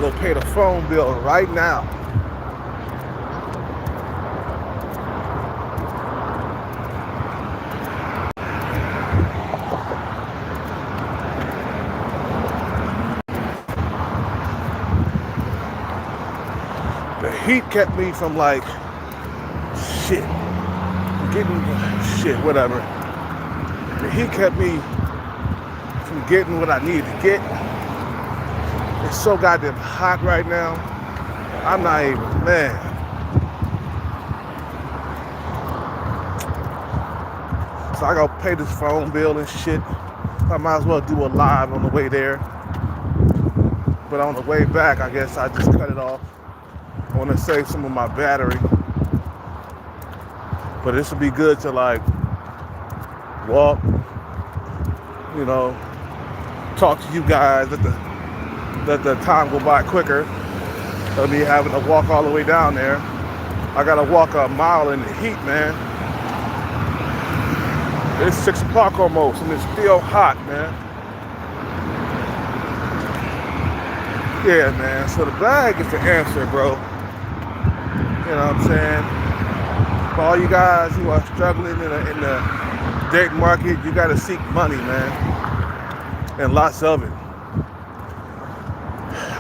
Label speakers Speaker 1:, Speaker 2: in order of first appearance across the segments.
Speaker 1: go pay the phone bill right now. The heat kept me from like shit, whatever. The heat kept me from getting what I needed to get. It's so goddamn hot right now. I'm not even, man. So I gotta pay this phone bill and shit. I might as well do a live on the way there. But on the way back, I guess I just cut it off. I want to save some of my battery. But this would be good to like walk, you know, talk to you guys, let the time go by quicker. I'll be having to walk all the way down there. I gotta walk a mile in the heat, man. It's 6 o'clock almost and it's still hot, man. Yeah, man, so the bag is the answer, bro. You know what I'm saying? For all you guys who are struggling in the date market, you gotta seek money, man. And lots of it.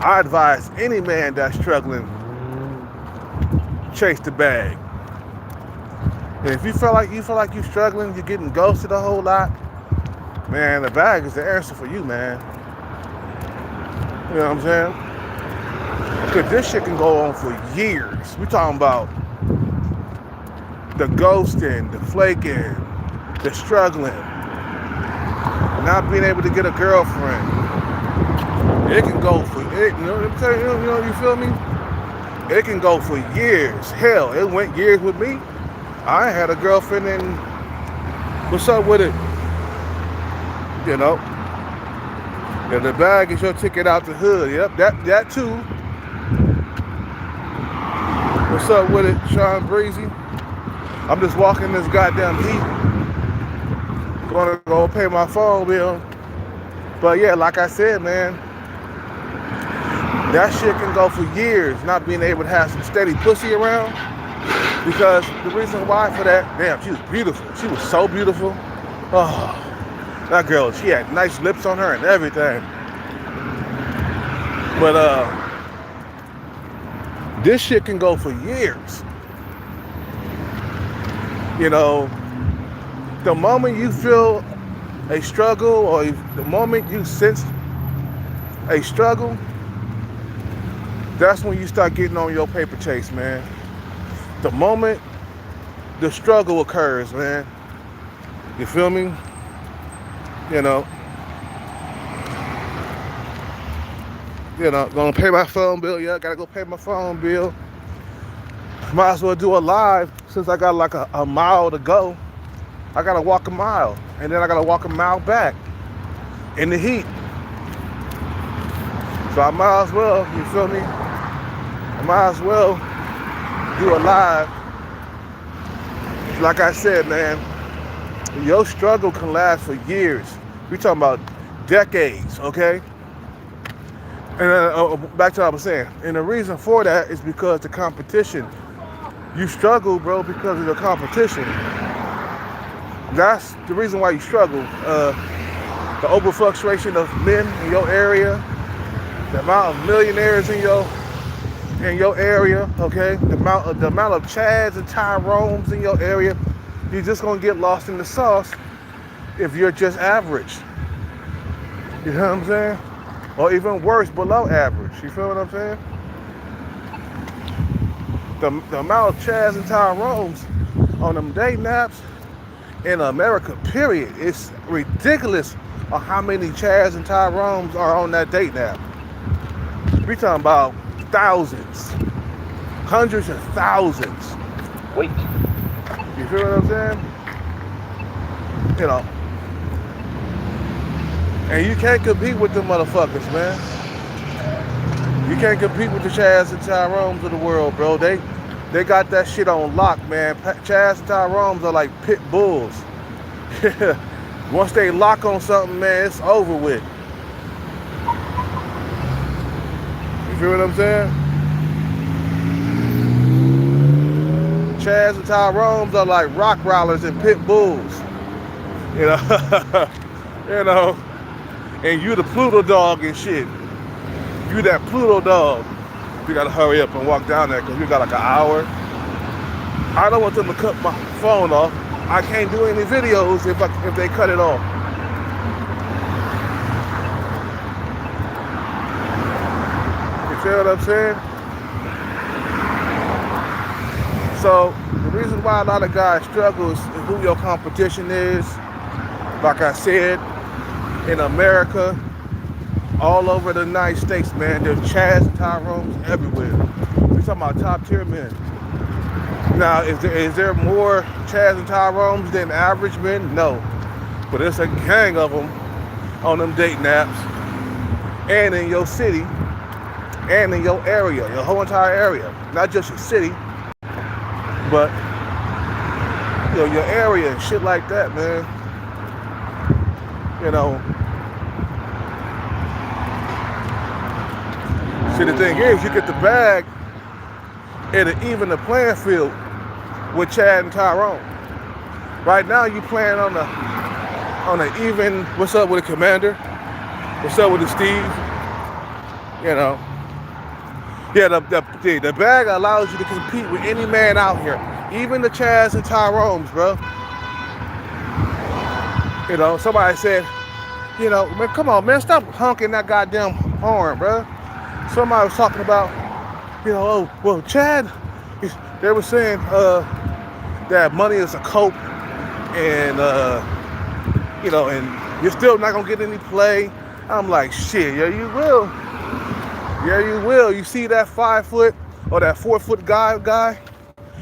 Speaker 1: I advise any man that's struggling, chase the bag. And if you feel like you're struggling, you're getting ghosted a whole lot, man, the bag is the answer for you, man. You know what I'm saying? Because this shit can go on for years. We talking about the ghosting, the flaking, the struggling, not being able to get a girlfriend. It can go for it. You know what I'm saying? You know, you feel me? It can go for years. Hell, it went years with me. I had a girlfriend and what's up with it? You know? And the bag is your ticket out the hood. Yep, that too. What's up with it, Sean Breezy? I'm just walking this goddamn heat. Gonna go pay my phone bill. But yeah, like I said, man, that shit can go for years, not being able to have some steady pussy around. Because the reason why for that, damn, she was beautiful. She was so beautiful. Oh, that girl, she had nice lips on her and everything. But this shit can go for years. You know, the moment you feel a struggle or the moment you sense a struggle, that's when you start getting on your paper chase, man. The moment the struggle occurs, man, you feel me? You know, gonna pay my phone bill. Yeah, gotta go pay my phone bill. Might as well do a live since I got like a mile to go. I gotta walk a mile and then I gotta walk a mile back in the heat. So I might as well, you feel me? I might as well do a live. Like I said, man, your struggle can last for years. We talking about decades, okay? And back to what I was saying. And the reason for that is because the competition. You struggle, bro, because of the competition. That's the reason why you struggle. The over-fluctuation of men in your area, the amount of millionaires in your area, okay? The amount of Chads and Tyrones in your area, you're just gonna get lost in the sauce if you're just average. You know what I'm saying? Or even worse, below average. You feel what I'm saying? The amount of Chads and Tyrones on them dating apps in America, period, it's ridiculous on how many Chads and Tyrones are on that dating app. We talking about thousands, hundreds of thousands.
Speaker 2: Wait.
Speaker 1: You feel what I'm saying? You know. And you can't compete with them motherfuckers, man. You can't compete with the Chads and Tyrones of the world, bro. They got that shit on lock, man. Chads and Tyrones are like pit bulls. Once they lock on something, man, it's over with. You feel what I'm saying? Chads and Tyrones are like rock rollers and pit bulls. You know, you know, and you the Pluto dog and shit. You that Pluto dog. You gotta hurry up and walk down there because we got like an hour. I don't want them to cut my phone off. I can't do any videos if they cut it off. You feel what I'm saying? So the reason why a lot of guys struggle is who your competition is. Like I said, in America, all over the United States, man, there's Chads and Tyrones everywhere. We're talking about top tier men. Now, is there more Chads and Tyrones than average men? No. But there's a gang of them on them dating apps and in your city and in your area, your whole entire area. Not just your city, but you know, your area and shit like that, man. You know. See, the thing is, you get the bag, it'll even the playing field with Chad and Tyrone. Right now, you playing on a even. What's up with the Commander? What's up with the Steve? You know. Yeah, the bag allows you to compete with any man out here, even the Chads and Tyrones, bro. You know, somebody said, you know, man, come on, man, stop honking that goddamn horn, bro. Somebody was talking about, you know, oh, well, Chad, they were saying that money is a cope, and you know, and you're still not gonna get any play. I'm like, shit, yeah, you will. Yeah, you will. You see that 5 foot or that 4 foot guy,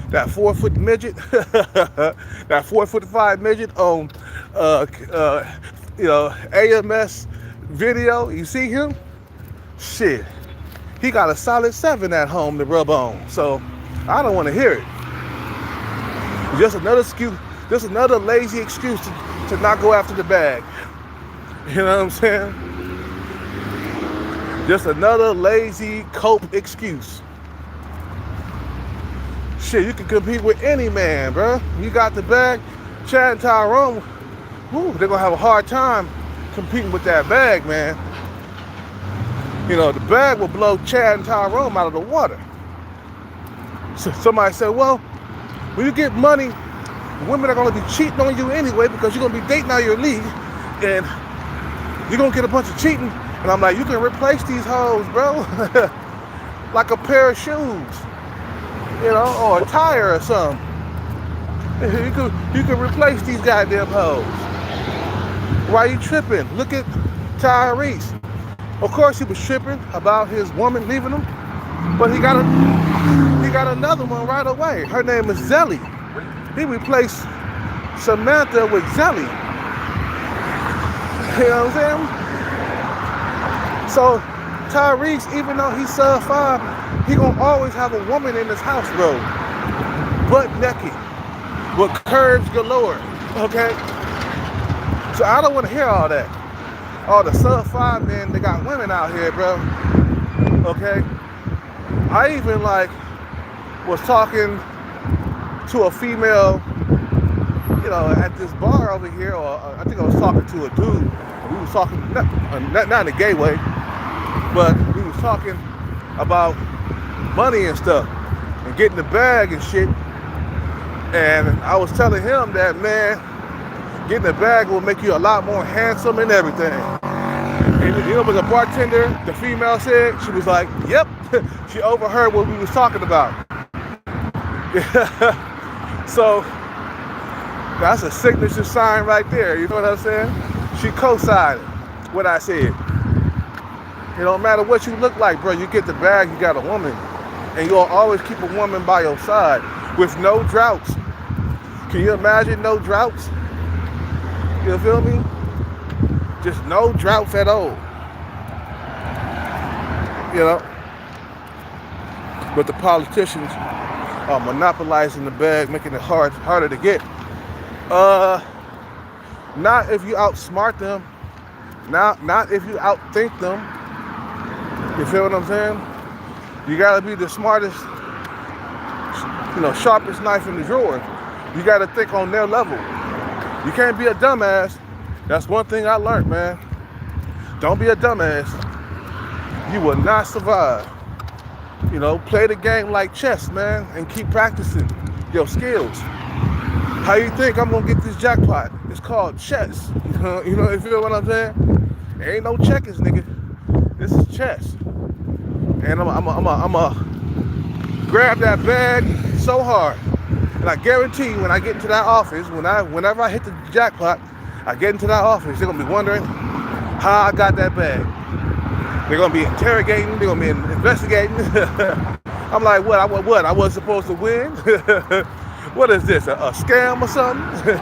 Speaker 1: that 4 foot midget, that 4'5" midget on, you know, AMS video. You see him? Shit. He got a solid 7 at home to rub on. So I don't want to hear it. Just another excuse, just another lazy excuse to not go after the bag. You know what I'm saying? Just another lazy cope excuse. Shit, you can compete with any man, bro. You got the bag. Chad and Tyrone, whew, they're gonna have a hard time competing with that bag, man. You know, the bag will blow Chad and Tyrone out of the water. So somebody said, well, when you get money, women are going to be cheating on you anyway because you're going to be dating out your league and you're going to get a bunch of cheating. And I'm like, you can replace these hoes, bro. Like a pair of shoes, you know, or a tire or something. You can replace these goddamn hoes. Why you tripping? Look at Tyrese. Of course, he was tripping about his woman leaving him, but he got another one right away. Her name is Zelly. He replaced Samantha with Zelly. You know what I'm saying? So Tyrese, even though he's sub 5, he gonna always have a woman in his house, bro. Butt naked, with curves galore. Okay. So I don't want to hear all that. All the sub 5 men, they got women out here, bro. Okay? I even was talking to a female, you know, at this bar over here, or I think I was talking to a dude. We was talking, not in a gay way, but we was talking about money and stuff, and getting the bag and shit. And I was telling him that, man, getting the bag will make you a lot more handsome and everything. And you know what the bartender, the female said? She was like, yep. She overheard what we was talking about. So that's a signature sign right there. You know what I'm saying? She co-signed what I said. It don't matter what you look like, bro. You get the bag, you got a woman. And you'll always keep a woman by your side with no droughts. Can you imagine no droughts? You feel me? Just no droughts at all. You know? But the politicians are monopolizing the bag, making it harder to get. Not if you outsmart them. Not if you outthink them. You feel what I'm saying? You gotta be the smartest, sharpest knife in the drawer. You gotta think on their level. You can't be a dumbass. That's one thing I learned, man. Don't be a dumbass. You will not survive. Play the game like chess, man, and keep practicing your skills. How you think I'm gonna get this jackpot? It's called chess. You feel what I'm saying? There ain't no checkers, nigga. This is chess. And I'm grab that bag so hard. And I guarantee you, when I get into that office, whenever I hit the jackpot, I get into that office, they're gonna be wondering how I got that bag. They're gonna be interrogating, they're gonna be investigating. I'm like, what? I wasn't supposed to win? What is this? A scam or something?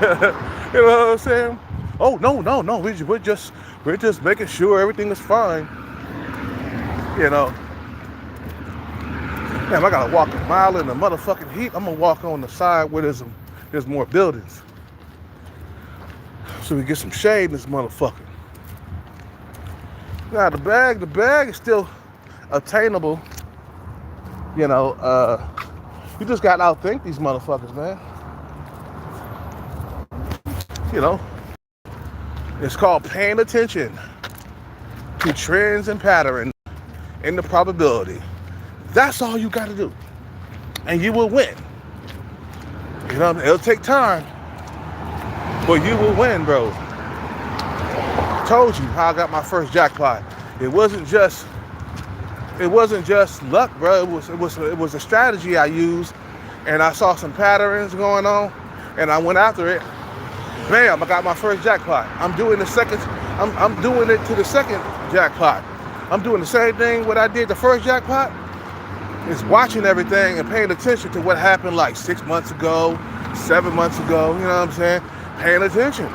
Speaker 1: You know what I'm saying? Oh no. We're just making sure everything is fine. Damn, I gotta walk a mile in the motherfucking heat. I'm gonna walk on the side where there's more buildings, so we get some shade in this motherfucker. Now the bag is still attainable. You just gotta outthink these motherfuckers, man. It's called paying attention to trends and patterns in the probability. That's all you gotta do, and you will win. It'll take time, but you will win, bro. Told you how I got my first jackpot. It wasn't just luck, bro. It was a strategy I used, and I saw some patterns going on, and I went after it. Bam! I got my first jackpot. I'm doing it to the second jackpot. I'm doing the same thing what I did the first jackpot. Is watching everything and paying attention to what happened like 6 months ago, 7 months ago. You know what I'm saying? Paying attention.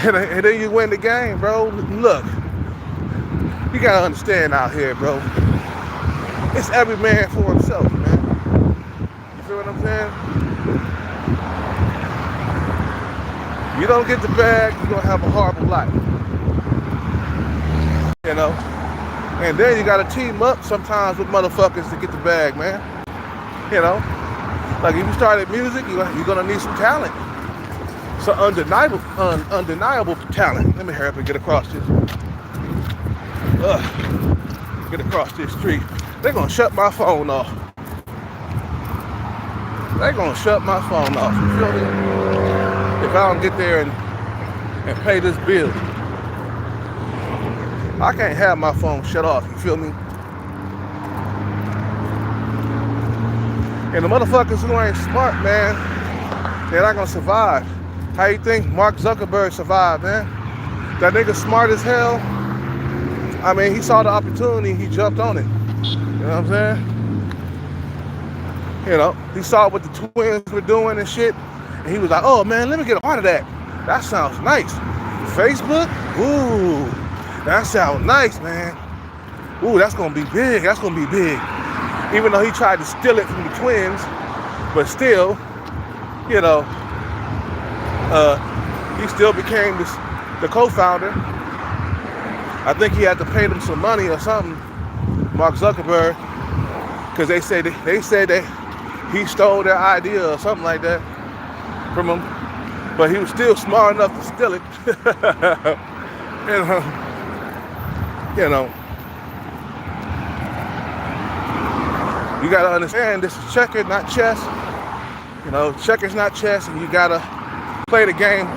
Speaker 1: And then you win the game, bro. Look, you gotta understand out here, bro. It's every man for himself, man. You feel what I'm saying? You don't get the bag, you're gonna have a horrible life. And then you gotta team up sometimes with motherfuckers to get the bag, man. Like if you started music, you're gonna need some talent. So undeniable talent. Let me hurry up and get across this. Get across this street. They're gonna shut my phone off. They're gonna shut my phone off. You feel me? If I don't get there and pay this bill. I can't have my phone shut off, you feel me? And the motherfuckers who ain't smart, man, they're not gonna survive. How you think Mark Zuckerberg survived, man? That nigga smart as hell. I mean, he saw the opportunity, he jumped on it. You know what I'm saying? He saw what the twins were doing and shit, and he was like, oh man, let me get a part of that. That sounds nice. Facebook? Ooh. That sounds nice, man. Ooh, that's gonna be big. That's gonna be big. Even though he tried to steal it from the twins, but still, he still became the co-founder. I think he had to pay them some money or something, Mark Zuckerberg, because they said that he stole their idea or something like that from him. But he was still smart enough to steal it. You gotta understand this is checker, not chess. Checker's not chess, and you gotta play the game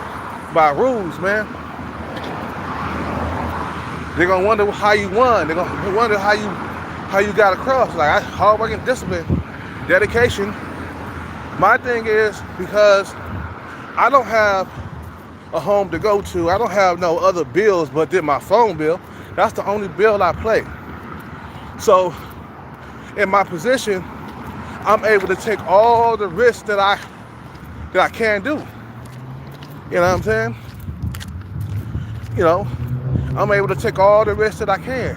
Speaker 1: by rules, man. They're gonna wonder how you won. They're gonna wonder how you got across. Like hard work and discipline, dedication. My thing is, because I don't have a home to go to, I don't have no other bills but then my phone bill. That's the only bill I pay. So in my position, I'm able to take all the risks that I can do. You know what I'm saying? I'm able to take all the risks that I can,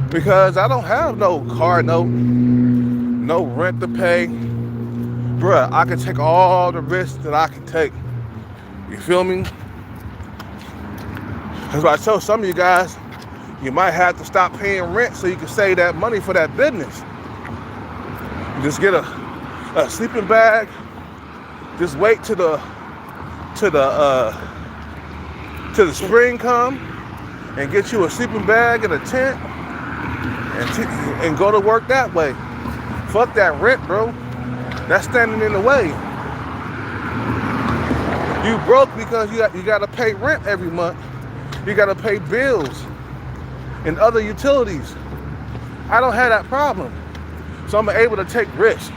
Speaker 1: because I don't have no car note, no rent to pay. Bruh, I can take all the risks that I can take. You feel me? That's why I tell some of you guys, You might have to stop paying rent so you can save that money for that business. You just get a sleeping bag. Just wait till the spring come and get you a sleeping bag and a tent and go to work that way. Fuck that rent, bro. That's standing in the way. You broke because you got to pay rent every month. You got to pay bills and other utilities. I don't have that problem. So I'm able to take risks.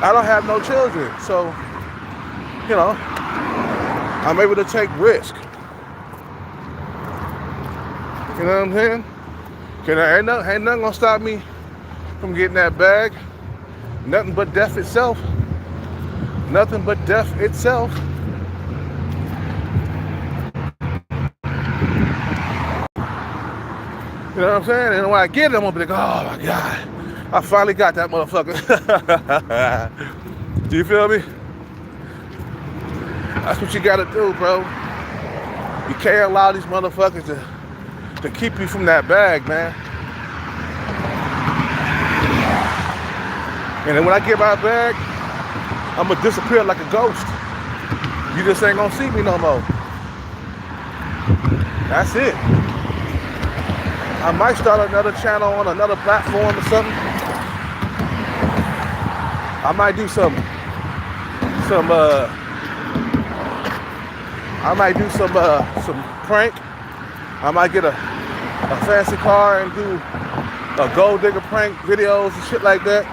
Speaker 1: I don't have no children. So, you know, I'm able to take risk. You know what I'm saying? Ain't nothing gonna stop me from getting that bag. Nothing but death itself. Nothing but death itself. You know what I'm saying? And when I get it, I'm gonna be like, oh my God, I finally got that motherfucker. Do you feel me? That's what you gotta do, bro. You can't allow these motherfuckers to keep you from that bag, man. And then when I get my bag, I'm gonna disappear like a ghost. You just ain't gonna see me no more. That's it. I might start another channel on another platform or something. I might do some prank. I might get a fancy car and do a gold digger prank videos and shit like that.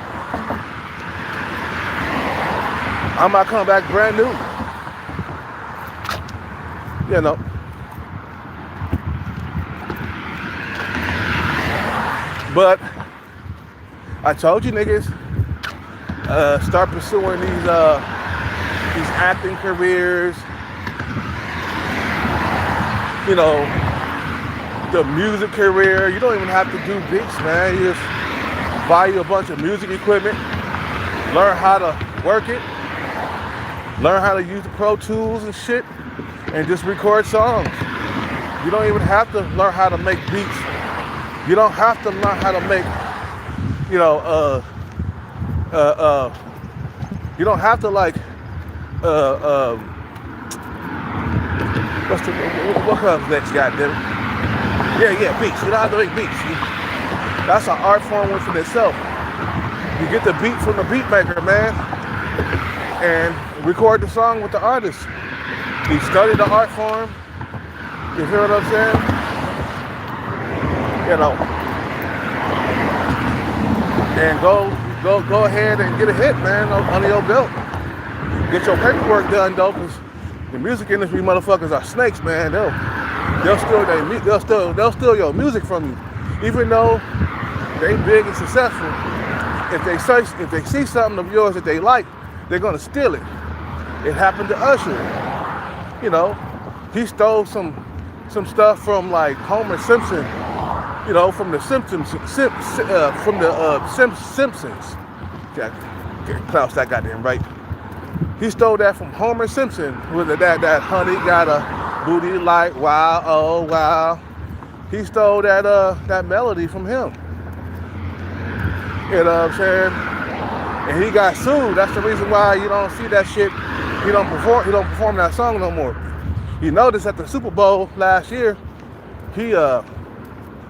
Speaker 1: I might come back brand new. You know. But I told you niggas, start pursuing these acting careers, you know, the music career. You don't even have to do beats, man. You just buy you a bunch of music equipment, learn how to work it, learn how to use the Pro Tools and shit, and just record songs. You don't even have to learn how to make beats. You don't have to learn how to make, you know, you don't have to like, what comes next, goddamn it? Yeah, beats. You don't have to make beats. That's an art form within itself. You get the beat from the beat maker, man, and record the song with the artist. You study the art form. You hear what I'm saying? You know, and go ahead and get a hit, man, under your belt. Get your paperwork done, though, because the music industry motherfuckers are snakes, man. They'll steal your music from you, even though they big and successful. If they see something of yours that they like, they're gonna steal it. It happened to Usher. You know, he stole some stuff from like Homer Simpson. You know, from the Simpsons. Pronounce that goddamn right. He stole that from Homer Simpson. With that honey got a booty like wow, oh wow. He stole that melody from him. You know what I'm saying? And he got sued. That's the reason why you don't see that shit. He don't perform that song no more. You notice at the Super Bowl last year,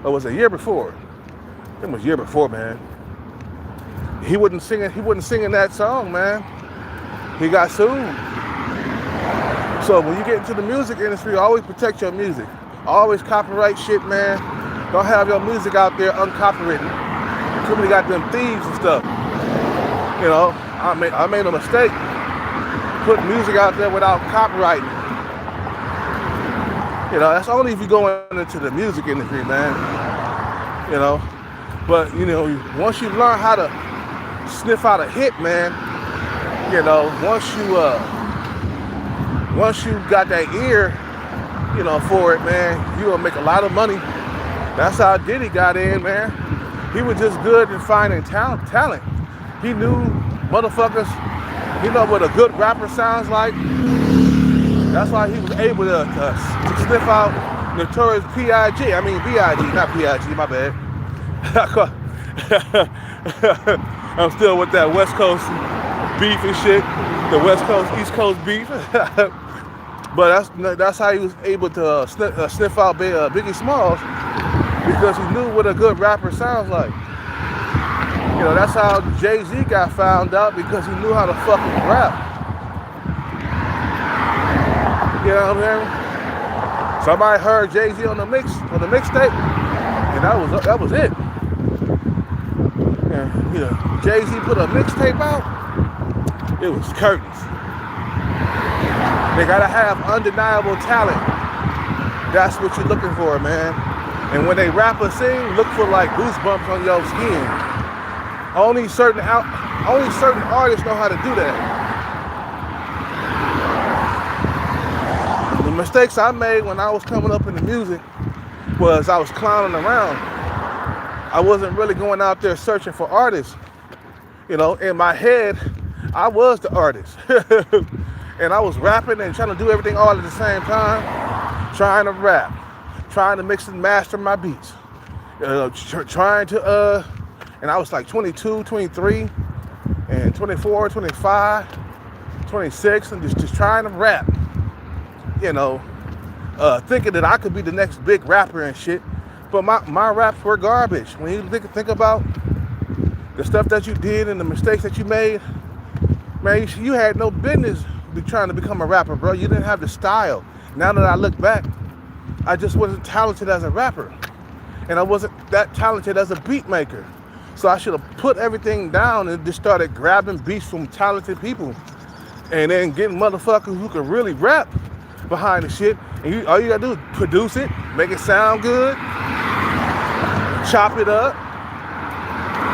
Speaker 1: or was it a year before? It was a year before, man. He wasn't singing that song, man. He got sued. So when you get into the music industry, always protect your music. Always copyright shit, man. Don't have your music out there uncopyrighted. Too many goddamn thieves and stuff. You know, I made a mistake. Put music out there without copyrighting. You know, that's only if you're going into the music industry, man. You know, but you know, once you learn how to sniff out a hit, man, you know, once you got that ear, you know, for it, man, you gonna make a lot of money. That's how Diddy got in, man. He was just good in finding talent. He knew motherfuckers. He know what a good rapper sounds like. That's why he was able to sniff out Notorious P.I.G. I mean B.I.G. not P.I.G. My bad. I'm still with that West Coast beef and shit. The West Coast, East Coast beef. But that's how he was able to sniff out Biggie Smalls, because he knew what a good rapper sounds like. You know, that's how Jay-Z got found out, because he knew how to fucking rap. You know what I'm saying? Somebody heard Jay-Z on the mixtape, and that was it. And, you know, Jay-Z put a mixtape out, it was curtains. They gotta have undeniable talent. That's what you're looking for, man. And when they rap or sing, look for like goosebumps on your skin. Only certain artists know how to do that. The mistakes I made when I was coming up in the music was I was clowning around. I wasn't really going out there searching for artists. You know, in my head, I was the artist. And I was rapping and trying to do everything all at the same time. Trying to rap, trying to mix and master my beats. Trying to, and I was like 22, 23, and 24, 25, 26, and just trying to rap. You know, thinking that I could be the next big rapper and shit. But my raps were garbage. When you think about the stuff that you did and the mistakes that you made, man, you had no business trying to become a rapper, bro. You didn't have the style. Now that I look back, I just wasn't talented as a rapper. And I wasn't that talented as a beat maker. So I should have put everything down and just started grabbing beats from talented people. And then getting motherfuckers who could really rap behind the shit. And all you gotta do is produce it, make it sound good, chop it up.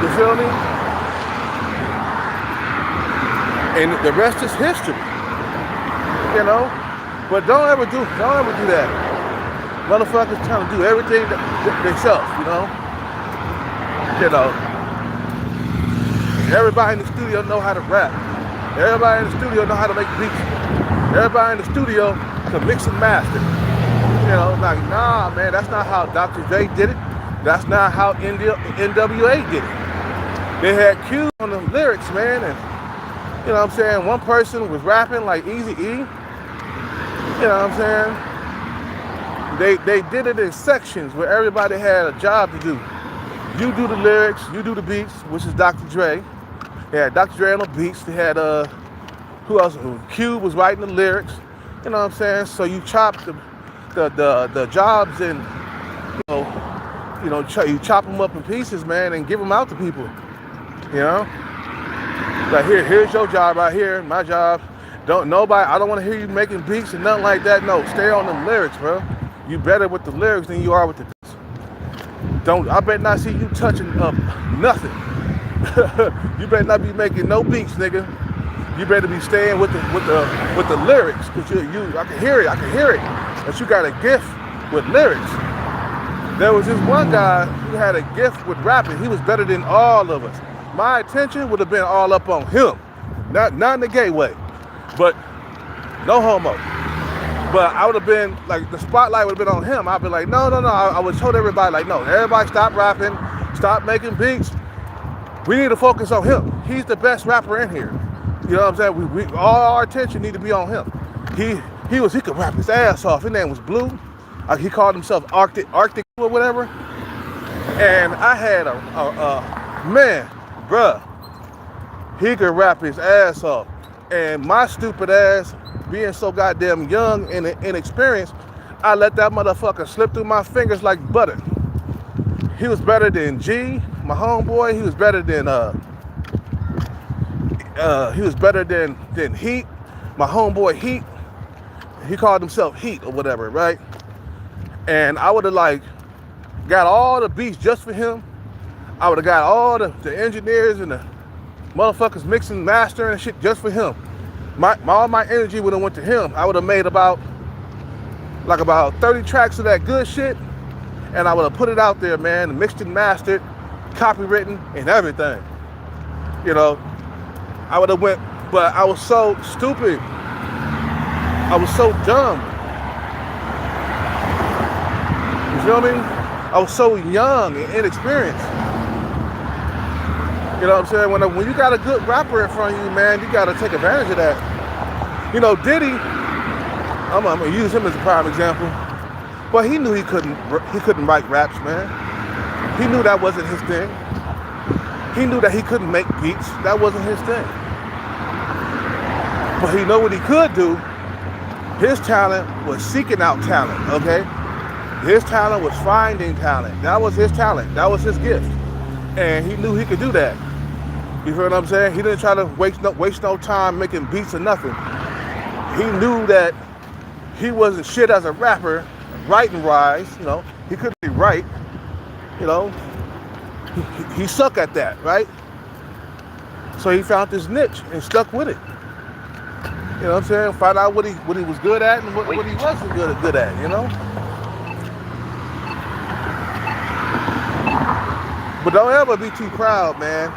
Speaker 1: You feel me? And the rest is history. You know? But don't ever do that. Motherfuckers trying to do everything themselves, you know? You know. Everybody in the studio know how to rap. Everybody in the studio know how to make beats. Everybody in the studio can mix and master. You know, like, nah, man, that's not how Dr. Dre did it. That's not how NWA did it. They had Q on the lyrics, man, and you know what I'm saying? One person was rapping like Eazy-E. You know what I'm saying? They did it in sections where everybody had a job to do. You do the lyrics, you do the beats, which is Dr. Dre. They had Dr. Dre on the beats. They had who else? Q was writing the lyrics. You know what I'm saying? So you chop the jobs and you chop them up in pieces, man, and give them out to people. You know? Like here's your job right here, my job. I don't want to hear you making beats and nothing like that. No, stay on them lyrics, bro. You better with the lyrics than you are with the beats. I better not see you touching up nothing. You better not be making no beats, nigga. You better be staying with the lyrics, cause I can hear it. That you got a gift with lyrics. There was this one guy who had a gift with rapping. He was better than all of us. My attention would have been all up on him, not in the gay way, but no homo. But I would have been like, the spotlight would have been on him. I'd be like, no. I would told everybody like, no, everybody stop rapping, stop making beats. We need to focus on him. He's the best rapper in here. You know what I'm saying? We all our attention need to be on him. He could rap his ass off. His name was Blue. He called himself Arctic or whatever. And I had a man, bruh, he could rap his ass off. And my stupid ass, being so goddamn young and inexperienced, I let that motherfucker slip through my fingers like butter. He was better than G, my homeboy. He was better than Heat, my homeboy Heat. He called himself Heat or whatever, right? And I would have like got all the beats just for him. I would have got all the engineers and the motherfuckers mixing, mastering and shit just for him. All my energy would have went to him. I would have made about 30 tracks of that good shit, and I would have put it out there, man, mixed and mastered, copywritten and everything. You know, I would have went, but I was so stupid. I was so dumb. You feel me? I was so young and inexperienced. You know what I'm saying? When you got a good rapper in front of you, man, you got to take advantage of that. You know, Diddy, I'm gonna use him as a prime example, but he knew he couldn't write raps, man. He knew that wasn't his thing. He knew that he couldn't make beats. That wasn't his thing. But he knew what he could do. His talent was seeking out talent, okay? His talent was finding talent. That was his talent. That was his gift. And he knew he could do that. You feel what I'm saying? He didn't try to waste no time making beats or nothing. He knew that he wasn't shit as a rapper, writing wise, you know. He couldn't write, you know. He sucked at that, right? So he found this niche and stuck with it. You know what I'm saying? Find out what he was good at and what he wasn't good at, you know? But don't ever be too proud, man.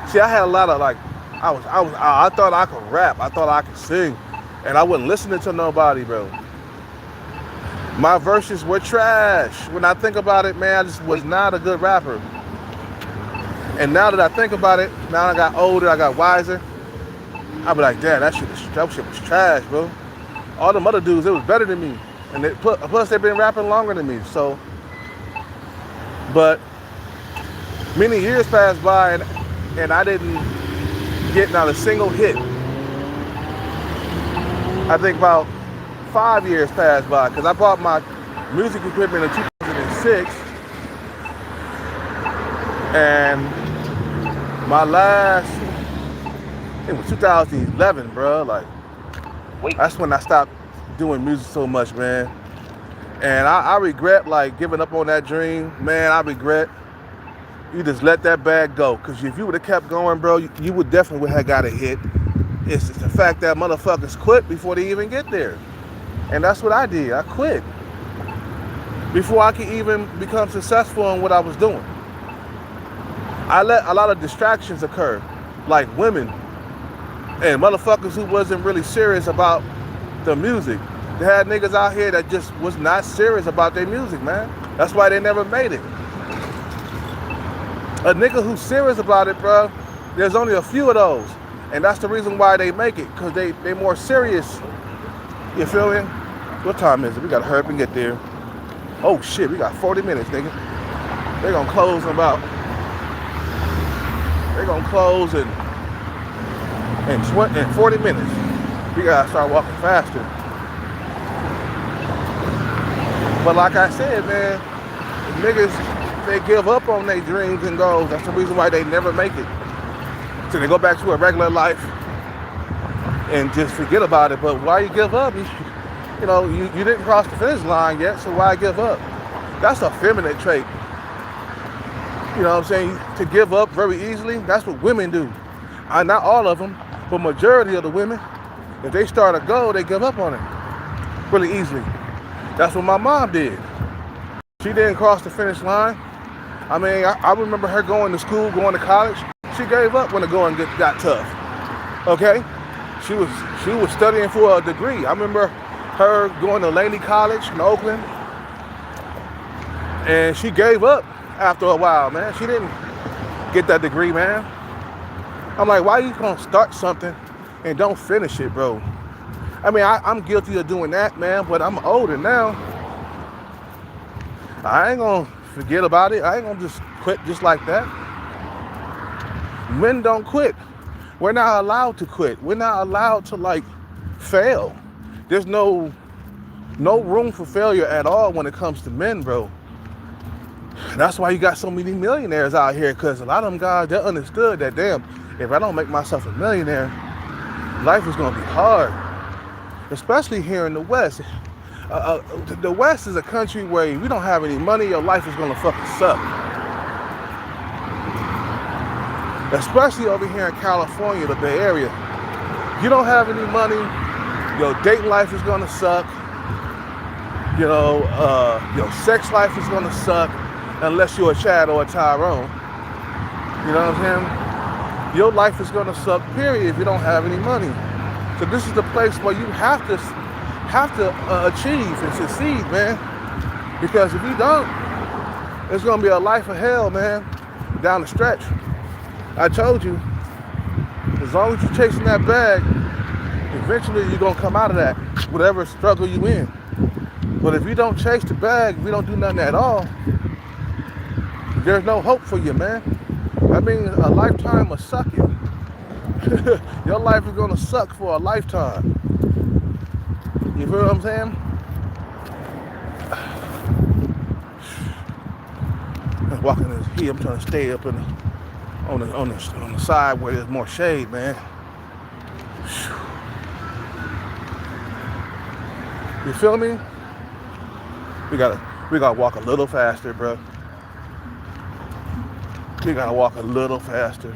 Speaker 1: See, I had a lot of I thought I could rap. I thought I could sing. And I wasn't listening to nobody, bro. My verses were trash. When I think about it, man, I just was not a good rapper. And now that I think about it, now I got older, I got wiser, I be like, damn, that shit was trash, bro. All them other dudes, it was better than me. And plus they've been rapping longer than me, so. But many years passed by and I didn't get not a single hit. I think about 5 years passed by because I bought my music equipment in 2006 and my last, it was 2011, bro. Like, that's when I stopped doing music so much, man. And I regret like giving up on that dream, man. I regret you just let that bag go. Cause if you would have kept going, bro, you would definitely have got a hit. It's the fact that motherfuckers quit before they even get there. And that's what I did. I quit before I could even become successful in what I was doing. I let a lot of distractions occur, like women and motherfuckers who wasn't really serious about the music. They had niggas out here that just was not serious about their music, man. That's why they never made it. A nigga who's serious about it, bro, there's only a few of those. And that's the reason why they make it, because they more serious. You feel me? What time is it? We gotta hurry up and get there. Oh shit, we got 40 minutes, nigga. They gonna close in about, they gonna close in 40 minutes. We gotta start walking faster. But like I said, man, niggas, they give up on their dreams and goals. That's the reason why they never make it. So they go back to a regular life and just forget about it. But why you give up? You didn't cross the finish line yet, so why give up? That's a feminine trait. You know what I'm saying? To give up very easily, that's what women do. Not all of them, but majority of the women, if they start a goal, they give up on it really easily. That's what my mom did. She didn't cross the finish line. I mean, I remember her going to school, going to college. She gave up when the going got tough. Okay? She was studying for a degree. I remember her going to Laney College in Oakland. And she gave up after a while, man. She didn't get that degree, man. I'm like, why you gonna start something and don't finish it, bro? I mean, I'm guilty of doing that, man, but I'm older now. I ain't gonna forget about it. I ain't gonna just quit just like that. Men don't quit. We're not allowed to quit. We're not allowed to like fail. There's no room for failure at all when it comes to men, bro. That's why you got so many millionaires out here, because a lot of them guys, they understood that, damn, if I don't make myself a millionaire, life is gonna be hard. Especially here in the West. The West is a country where if you don't have any money, your life is gonna fucking suck. Especially over here in California, the Bay Area. You don't have any money, your dating life is gonna suck. You know, your sex life is gonna suck, unless you're a Chad or a Tyrone. You know what I'm saying? Your life is gonna suck, period, if you don't have any money. So this is the place where you have to achieve and succeed, man. Because if you don't, it's gonna be a life of hell, man, down the stretch. I told you, as long as you're chasing that bag, eventually you're gonna come out of that, whatever struggle you in. But if you don't chase the bag, if you don't do nothing at all, there's no hope for you, man. I mean, a lifetime will suck you. Your life is gonna suck for a lifetime. You feel what I'm saying? I'm walking this heat. I'm trying to stay up on the side where there's more shade, man. You feel me? We gotta walk a little faster, bro. We gotta walk a little faster.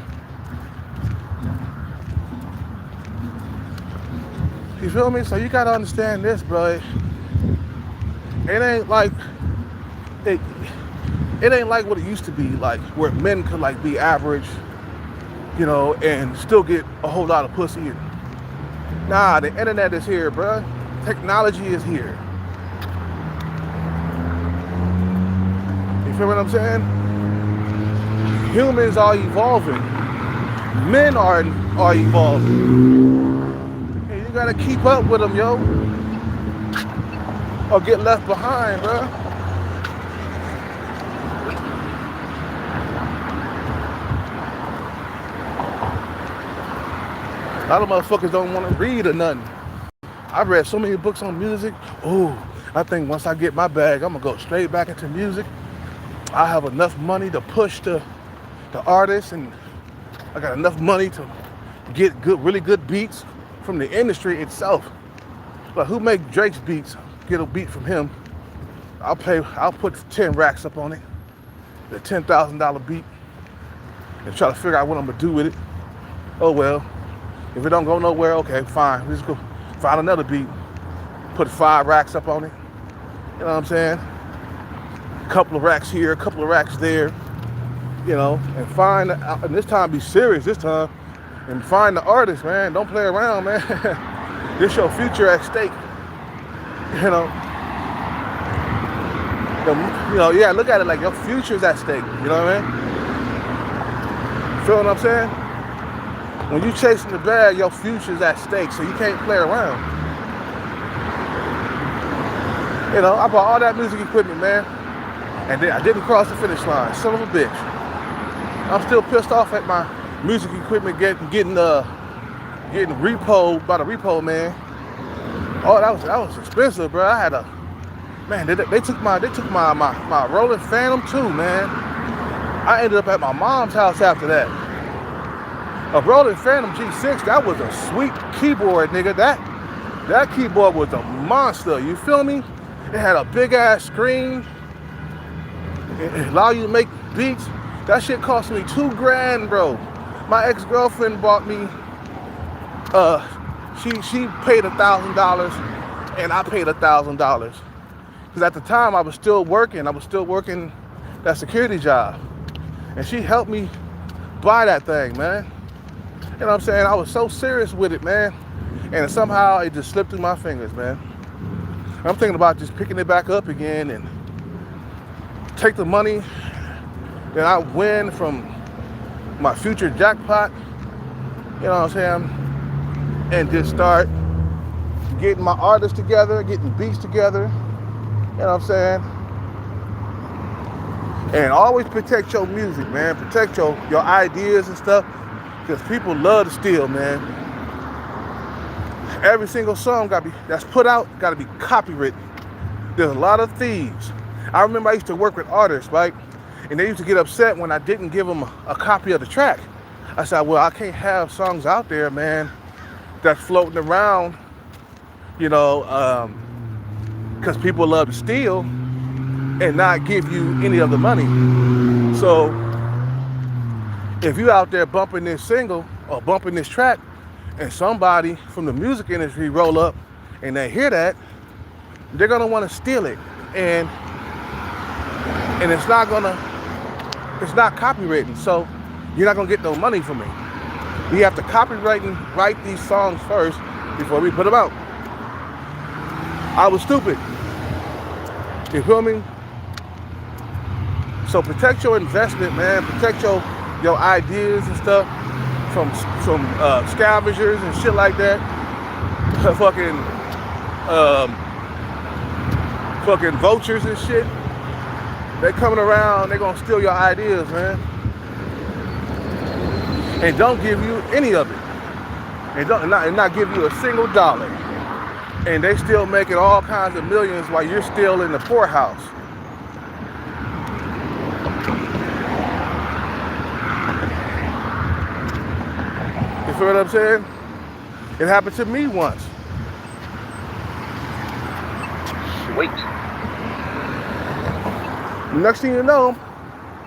Speaker 1: You feel me? So you gotta understand this, bro. It ain't like it ain't like what it used to be, like where men could like be average, you know, and still get a whole lot of pussy. Nah, the internet is here, bro. Technology is here. You feel what I'm saying? Humans are evolving. Men are evolving. Hey, you gotta keep up with them, yo, or get left behind, bro. A lot of motherfuckers don't want to read or nothing. I've read so many books on music. Oh, I think once I get my bag, I'm gonna go straight back into music. I have enough money to push the artists, and I got enough money to get really good beats from the industry itself. But who make Drake's beats? Get a beat from him. I'll put 10 racks up on it, the $10,000 beat, and try to figure out what I'm gonna do with it. Oh well. If it don't go nowhere, okay, fine. We just go find another beat, put 5 racks up on it. You know what I'm saying? A couple of racks here, a couple of racks there, you know, and this time be serious this time, and find the artist, man. Don't play around, man. This your future at stake. You know, yeah, look at it like your future's at stake. You know what I mean? Feel what I'm saying? When you chasing the bag, your future's at stake, so you can't play around. You know, I bought all that music equipment, man, and then I didn't cross the finish line. Son of a bitch. I'm still pissed off at my music equipment getting repoed by the repo man. Oh, that was expensive, bro. I had they took my Roland Phantom too, man. I ended up at my mom's house after that. A Roland Phantom G6, that was a sweet keyboard, nigga. That keyboard was a monster, you feel me? It had a big ass screen. It allowed you to make beats. That shit cost me $2,000, bro. My ex-girlfriend bought me, she paid $1,000 and I paid $1,000. Because at the time I was still working that security job. And she helped me buy that thing, man. You know what I'm saying? I was so serious with it, man. And somehow it just slipped through my fingers, man. I'm thinking about just picking it back up again and take the money that I win from my future jackpot, you know what I'm saying? And just start getting my artists together, getting beats together, you know what I'm saying? And always protect your music, man. Protect your ideas and stuff. Because people love to steal, man. Every single song that's put out gotta be copywritten. There's a lot of thieves. I remember I used to work with artists, right? And they used to get upset when I didn't give them a copy of the track. I said, well, I can't have songs out there, man, that's floating around, you know, because people love to steal and not give you any of the money. So if you out there bumping this single or bumping this track and somebody from the music industry roll up and they hear that, they're gonna want to steal it. And it's not copywritten, so you're not gonna get no money from me. We have to copyright and write these songs first before we put them out. I was stupid. You feel me? So protect your investment, man. Protect your ideas and stuff from scavengers and shit like that. Fucking vultures and shit. They coming around, they gonna steal your ideas, man. And don't give you any of it. And not give you a single dollar. And they still making all kinds of millions while you're still in the poorhouse. You feel what I'm saying? It happened to me once.
Speaker 2: Sweet.
Speaker 1: Next thing you know,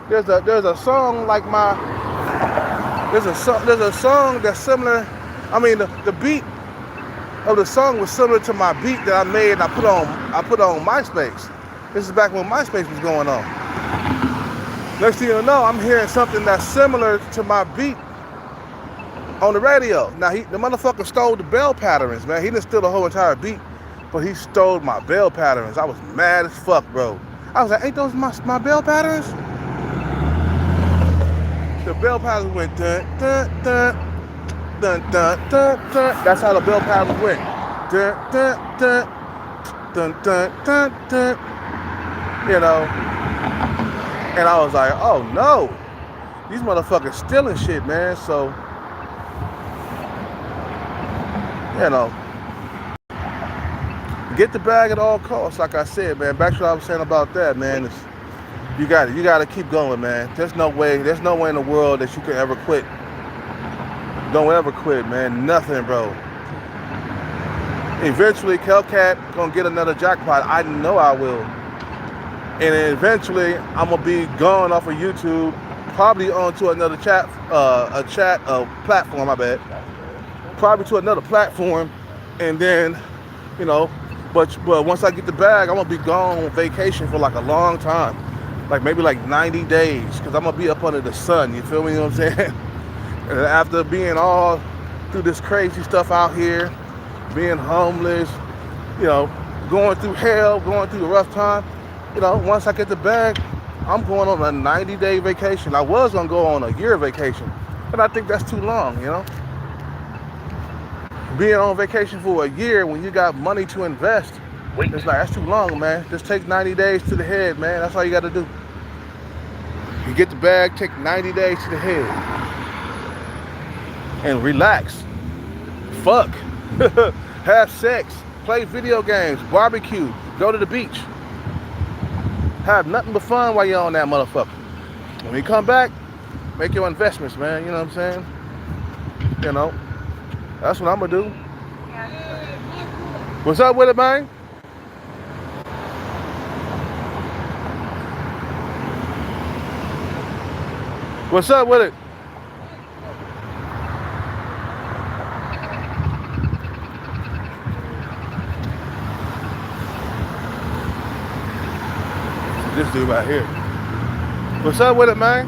Speaker 1: there's a song like there's a song that's similar. I mean, the beat of the song was similar to my beat that I made and I put on MySpace. This is back when MySpace was going on. Next thing you know, I'm hearing something that's similar to my beat on the radio. Now the motherfucker stole the bell patterns, man. He didn't steal the whole entire beat, but he stole my bell patterns. I was mad as fuck, bro. I was like, ain't those my bell patterns? The bell patterns went dun dun dun dun dun dun dun. That's how the bell patterns went. Dun dun dun dun dun dun dun. You know. And I was like, oh no. These motherfuckers stealing shit, man. So, you know, get the bag at all costs, like I said, man. Back to what I was saying about that, man. You got to keep going, man. There's no way in the world that you can ever quit. Don't ever quit, man. Nothing, bro. Eventually, Hellcat gonna get another jackpot. I know I will. And then eventually, I'm gonna be gone off of YouTube, probably onto another platform. My bad. Probably to another platform, and then, you know. But once I get the bag, I'm gonna be gone on vacation for like a long time, like maybe like 90 days, because I'm gonna be up under the sun. You feel me? You know what I'm saying? And after being all through this crazy stuff out here, being homeless, you know, going through hell, going through a rough time, you know, once I get the bag, I'm going on a 90-day vacation. I was gonna go on a year vacation, but I think that's too long, you know? Being on vacation for a year when you got money to invest, it's like, that's too long, man. Just take 90 days to the head, man. That's all you got to do. You get the bag, take 90 days to the head. And relax. Fuck. Have sex. Play video games. Barbecue. Go to the beach. Have nothing but fun while you're on that motherfucker. When you come back, make your investments, man. You know what I'm saying? You know. That's what I'm gonna do. What's up with it, man? What's up with it? This dude right here. What's up with it, man?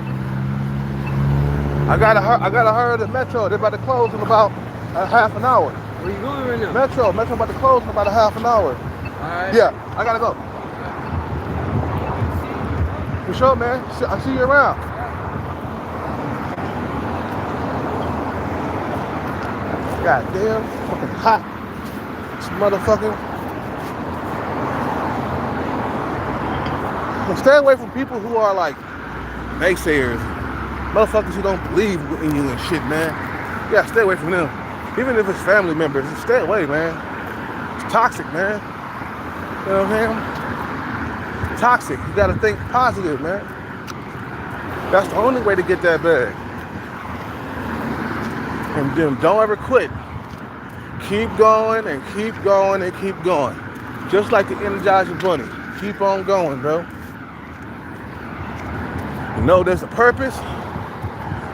Speaker 1: I got a hurry to Metro. They're about to close in about a half an hour.
Speaker 2: Where you going right now?
Speaker 1: Metro about to close in about a half an hour.
Speaker 2: Alright.
Speaker 1: Yeah, I gotta go. For sure, man. I see you around. God damn, fucking hot. This motherfucker. But stay away from people who are like naysayers. Motherfuckers who don't believe in you and shit, man. You gotta stay away from them. Even if it's family members, just stay away, man. It's toxic, man. You know what I'm saying? Toxic. You gotta think positive, man. That's the only way to get that bag. And then don't ever quit. Keep going and keep going and keep going. Just like the Energizer Bunny. Keep on going, bro. You know there's a purpose.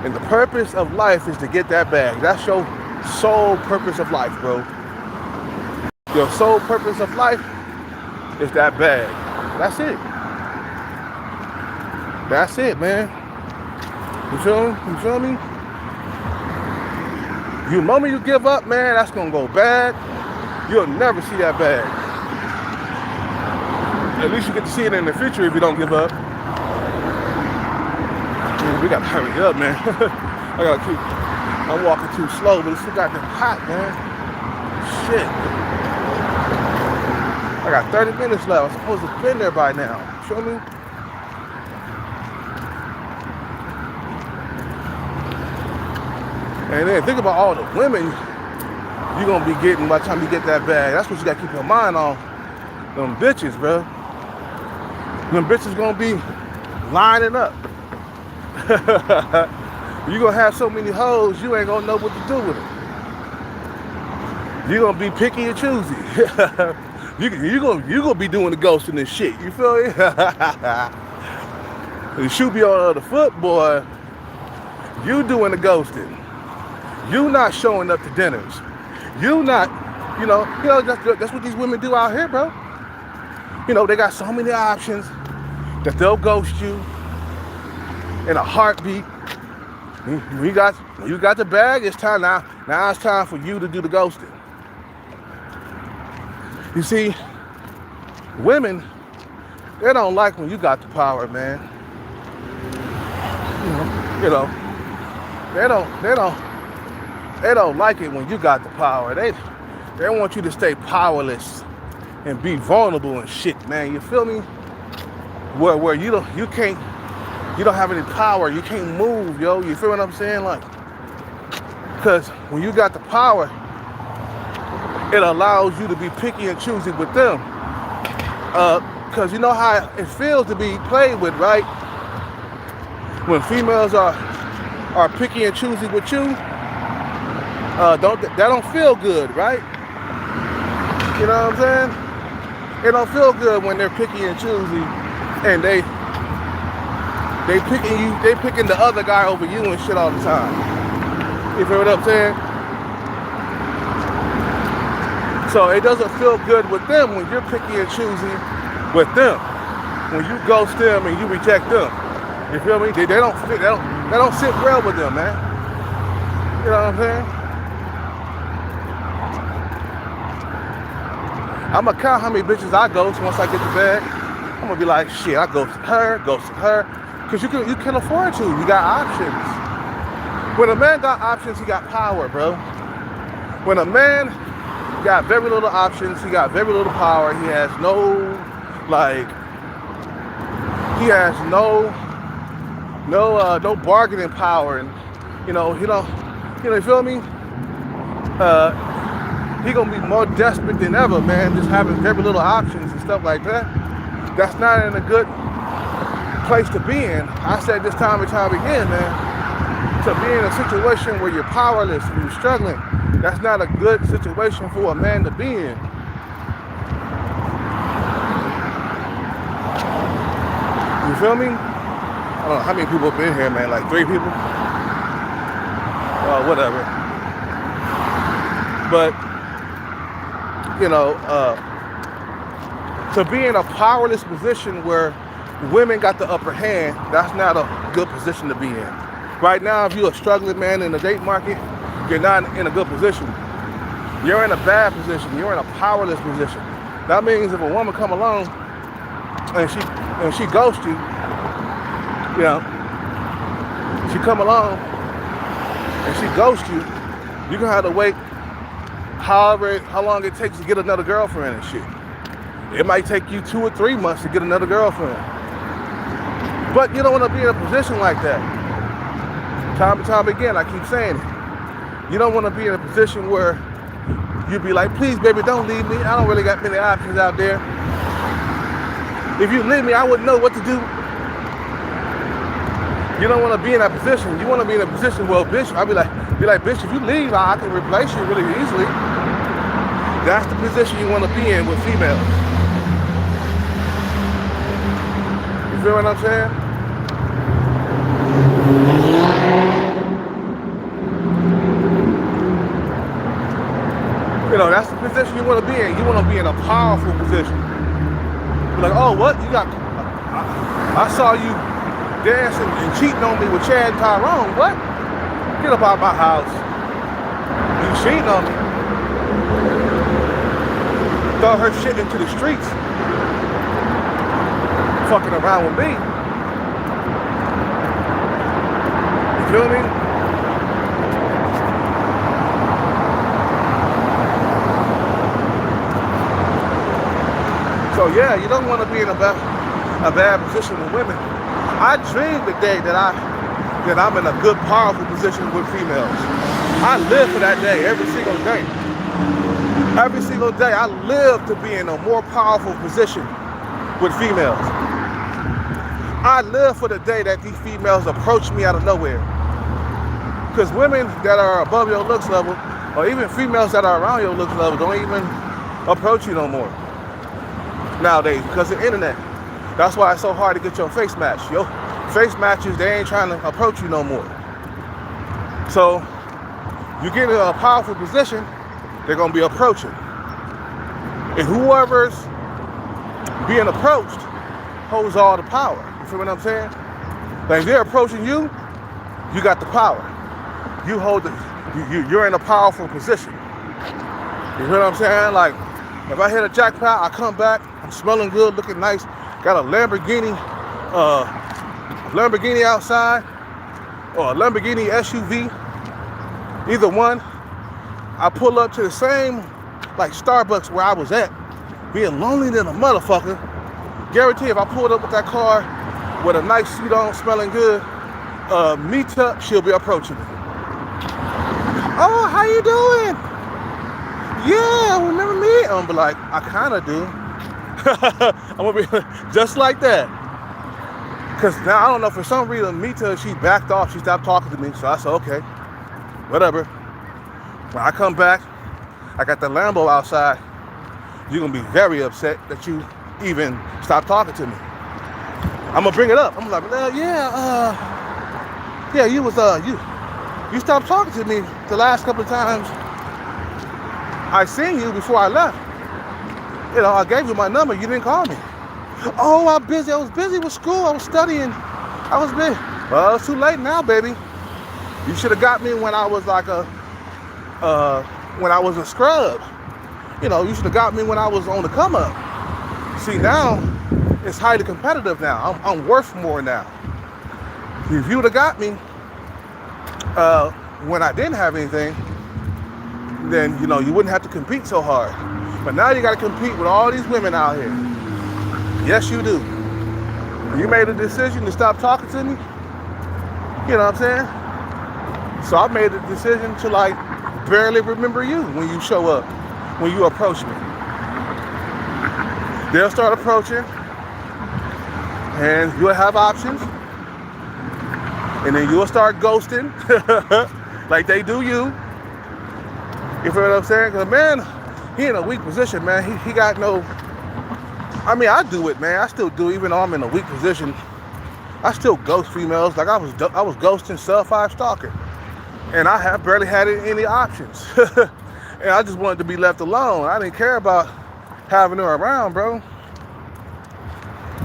Speaker 1: And the purpose of life is to get that bag. That's your sole purpose of life, bro. Your sole purpose of life is that bag. That's it. That's it, man. You feel me? You feel me? The moment you give up, man, that's gonna go bad. You'll never see that bag. at least you get to see it in the future if you don't give up. Man, we gotta hurry up, man. I'm walking too slow, but it's still got them hot, man. Shit. I got 30 minutes left. I'm supposed to have been there by now. Feel me? And then think about all the women you're gonna be getting by the time you get that bag. That's what you gotta keep your mind on. Them bitches, bro. Them bitches gonna be lining up. You're gonna have so many hoes, you ain't gonna know what to do with it. You're gonna be picky and choosy. you gonna be doing the ghosting and shit. You feel me? The shoe be on the other foot, boy. You doing the ghosting. You not showing up to dinners. You not, that's what these women do out here, bro. You know, they got so many options that they'll ghost you in a heartbeat. When you got the bag, it's time now. Now it's time for you to do the ghosting. You see, women, they don't like when you got the power, man. They don't like it when you got the power. They want you to stay powerless and be vulnerable and shit, man. You feel me? Where you don't have any power. You can't move, yo. You feel what I'm saying? Like, because when you got the power, it allows you to be picky and choosy with them. Because you know how it feels to be played with, right? When females are picky and choosy with you, that don't feel good, right? You know what I'm saying? It don't feel good when they're picky and choosy and they picking the other guy over you and shit all the time. You feel what I'm saying? So it doesn't feel good with them when you're picky and choosy with them. When you ghost them and you reject them. You feel me? They don't sit well with them, man. You know what I'm saying? I'm gonna count how many bitches I ghost once I get the bag. I'm gonna be like, shit, I ghosted her. Cause you can afford to. You got options. When a man got options, he got power, bro. When a man got very little options, he got very little power. He has no bargaining power, and you feel me? He gonna be more desperate than ever, man, just having very little options and stuff like that. That's not in a good place to be in. I said this time and time again, man, to be in a situation where you're powerless and you're struggling, that's not a good situation for a man to be in. You feel me? I don't know how many people have been here, man, like 3 people? Whatever. But, to be in a powerless position where women got the upper hand, that's not a good position to be in. Right now, if you're a struggling man in the date market, you're not in a good position. You're in a bad position. You're in a powerless position. That means if a woman come along and she ghosts you, she come along and she ghosts you, you're gonna have to wait how long it takes to get another girlfriend and shit. It might take you 2 or 3 months to get another girlfriend. But you don't want to be in a position like that. Time and time again, I keep saying it. You don't want to be in a position where you be like, please, baby, don't leave me. I don't really got many options out there. If you leave me, I wouldn't know what to do. You don't want to be in that position. You want to be in a position where, bitch, I'll be like, bitch, if you leave, I can replace you really easily. That's the position you want to be in with females. You feel what I'm saying? That's the position you want to be in. You want to be in a powerful position. You're like, oh, what? I saw you dancing and cheating on me with Chad and Tyrone. What? Get up out of my house. You cheating on me. Throw her shit into the streets. fucking around with me. You feel me? So yeah, you don't want to be in a bad position with women. I dream the day that I'm in a good, powerful position with females. I live for that day every single day. Every single day, I live to be in a more powerful position with females. I live for the day that these females approach me out of nowhere. Because women that are above your looks level, or even females that are around your looks level, don't even approach you no more nowadays because of the internet. That's why it's so hard to get your face match. Your face matches, they ain't trying to approach you no more. So you get in a powerful position, they're gonna be approaching. And whoever's being approached holds all the power. You feel what I'm saying? Like if they're approaching you, you got the power. You hold you're in a powerful position. You feel what I'm saying? Like if I hit a jackpot, I come back, I'm smelling good, looking nice, got a Lamborghini outside, or a Lamborghini SUV, either one. I pull up to the same, like Starbucks where I was at, being lonely than a motherfucker. Guarantee if I pulled up with that car with a nice suit on, smelling good, meet up, she'll be approaching me. Oh, how you doing? Yeah, remember me? I'm be like, I kind of do. I'm gonna be just like that. Cause now I don't know, for some reason, Mita, she backed off, she stopped talking to me. So I said, okay, whatever. When I come back, I got the Lambo outside. You're gonna be very upset that you even stopped talking to me. I'm gonna bring it up. I'm like, yeah, you stopped talking to me the last couple of times I seen you before I left. You know, I gave you my number, you didn't call me. Oh, I was busy with school, I was studying, I was busy. Well, it's too late now, baby. You should have got me when I was like when I was a scrub. You know, you should have got me when I was on the come up. See, now, it's highly competitive now. I'm worth more now. If you would have got me when I didn't have anything, then, you know, you wouldn't have to compete so hard. But now you got to compete with all these women out here. Yes, you do. You made a decision to stop talking to me. You know what I'm saying? So I made a decision to, like, barely remember you when you show up, when you approach me. They'll start approaching, and you'll have options. And then you'll start ghosting, like they do you. You feel what I'm saying? Because, man, he in a weak position, man. He got no... I mean, I do it, man. I still do, even though I'm in a weak position. I still ghost females. Like I was ghosting sub-5 stalker. And I have barely had any options. And I just wanted to be left alone. I didn't care about having her around, bro.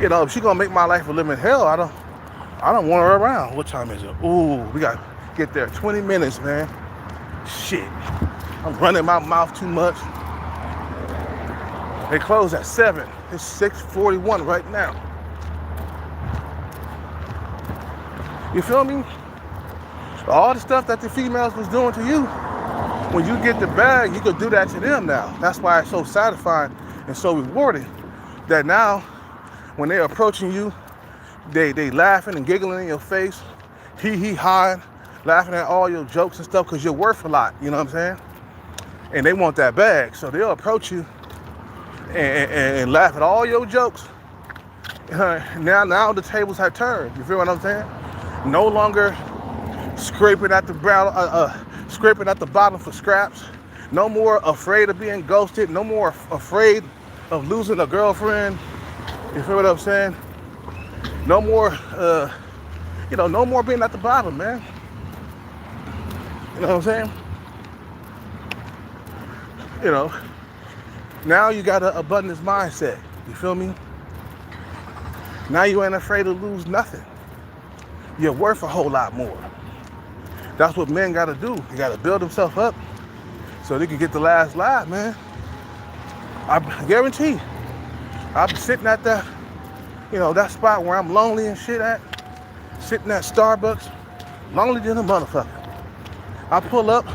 Speaker 1: You know, if she gonna make my life a living hell, I don't want her around. What time is it? Ooh, we gotta get there. 20 minutes, man. Shit. I'm running my mouth too much. They close at 7. It's 6:41 right now. You feel me? All the stuff that the females was doing to you, when you get the bag, you could do that to them now. That's why it's so satisfying and so rewarding that now when they're approaching you, they laughing and giggling in your face, hee-hee-hawing, laughing at all your jokes and stuff because you're worth a lot, you know what I'm saying? And they want that bag, so they'll approach you and laugh at all your jokes. Now the tables have turned, you feel what I'm saying? No longer scraping at the bottom for scraps. No more afraid of being ghosted. No more afraid of losing a girlfriend. You feel what I'm saying? No more, no more being at the bottom, man. You know what I'm saying? You know, now you got an abundance mindset. You feel me? Now you ain't afraid to lose nothing. You're worth a whole lot more. That's what men got to do. They got to build themselves up so they can get the last laugh, man. I guarantee. I'll be sitting at You know, that spot where I'm lonely and shit at, sitting at Starbucks, lonely than a motherfucker. I pull up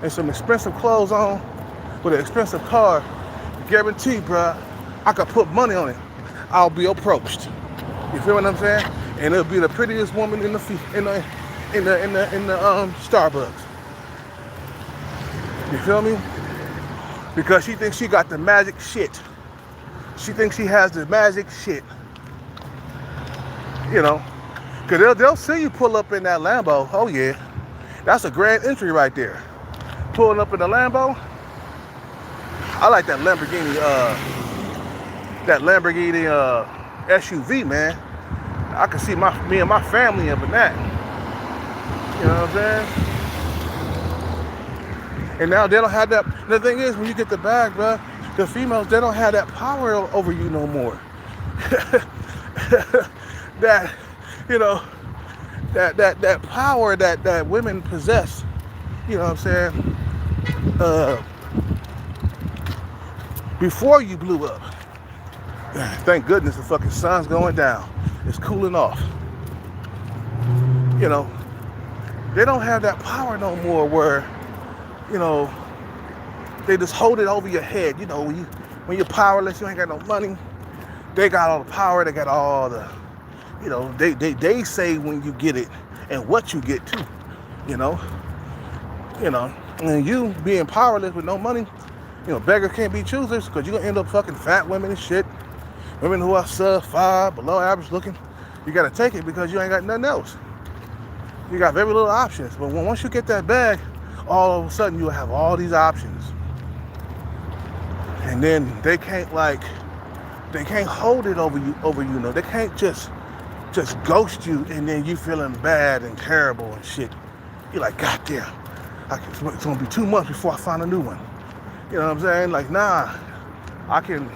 Speaker 1: in some expensive clothes on with an expensive car. Guarantee, bruh, I could put money on it. I'll be approached. You feel what I'm saying? And it'll be the prettiest woman in the Starbucks. You feel me? Because she thinks she got the magic shit. She thinks she has the magic shit. You know, because they'll see you pull up in that Lambo. Oh, yeah. That's a grand entry right there. Pulling up in the Lambo. I like that Lamborghini SUV, man. I can see me and my family up in that. You know what I'm saying? And now they don't have that. The thing is, when you get the bag, bro, the females, they don't have that power over you no more. That, you know, that power that women possess. You know what I'm saying? Before you blew up. Thank goodness the fucking sun's going down. It's cooling off. You know, they don't have that power no more where, you know, they just hold it over your head. You know, when you're powerless, you ain't got no money. They got all the power, they got all the, you know, they say when you get it and what you get too, you know. And you being powerless with no money, you know, beggars can't be choosers, because you're gonna end up fucking fat women and shit. Women who are sub-5, below average looking. You gotta take it because you ain't got nothing else. You got very little options. But once you get that bag, all of a sudden you'll have all these options. And then they can't hold it over you, no. They can't just ghost you and then you feeling bad and terrible and shit. You're like, God damn, it's gonna be 2 months before I find a new one. You know what I'm saying? Like, nah, I can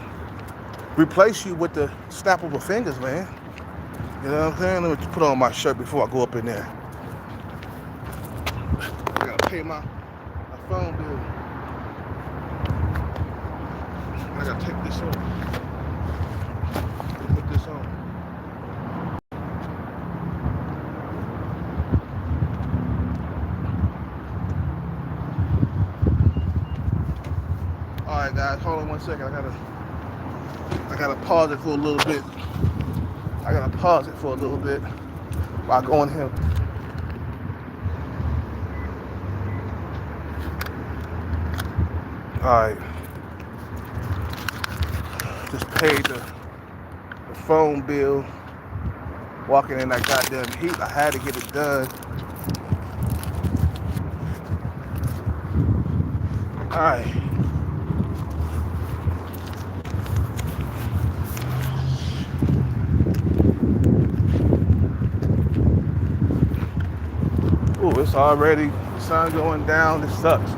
Speaker 1: replace you with the snap of a fingers, man. You know what I'm saying? Let me put on my shirt before I go up in there. I gotta pay my phone bill. I gotta take this off. Put this on. Alright guys, hold on 1 second. I gotta pause it for a little bit. While going here. Alright. Just paid the phone bill. Walking in that goddamn heat. I had to get it done. Alright. Ooh, it's already, the sun going down. This sucks.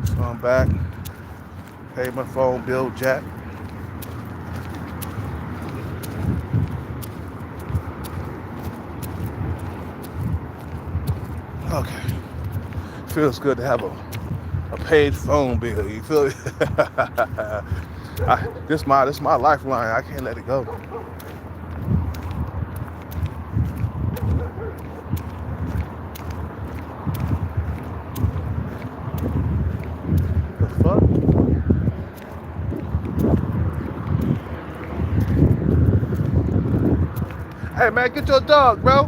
Speaker 1: So I'm back. Paid my phone bill, Jack. Okay. Feels good to have a paid phone bill. You feel me? This my lifeline. I can't let it go. The fuck? Hey man, get your dog, bro.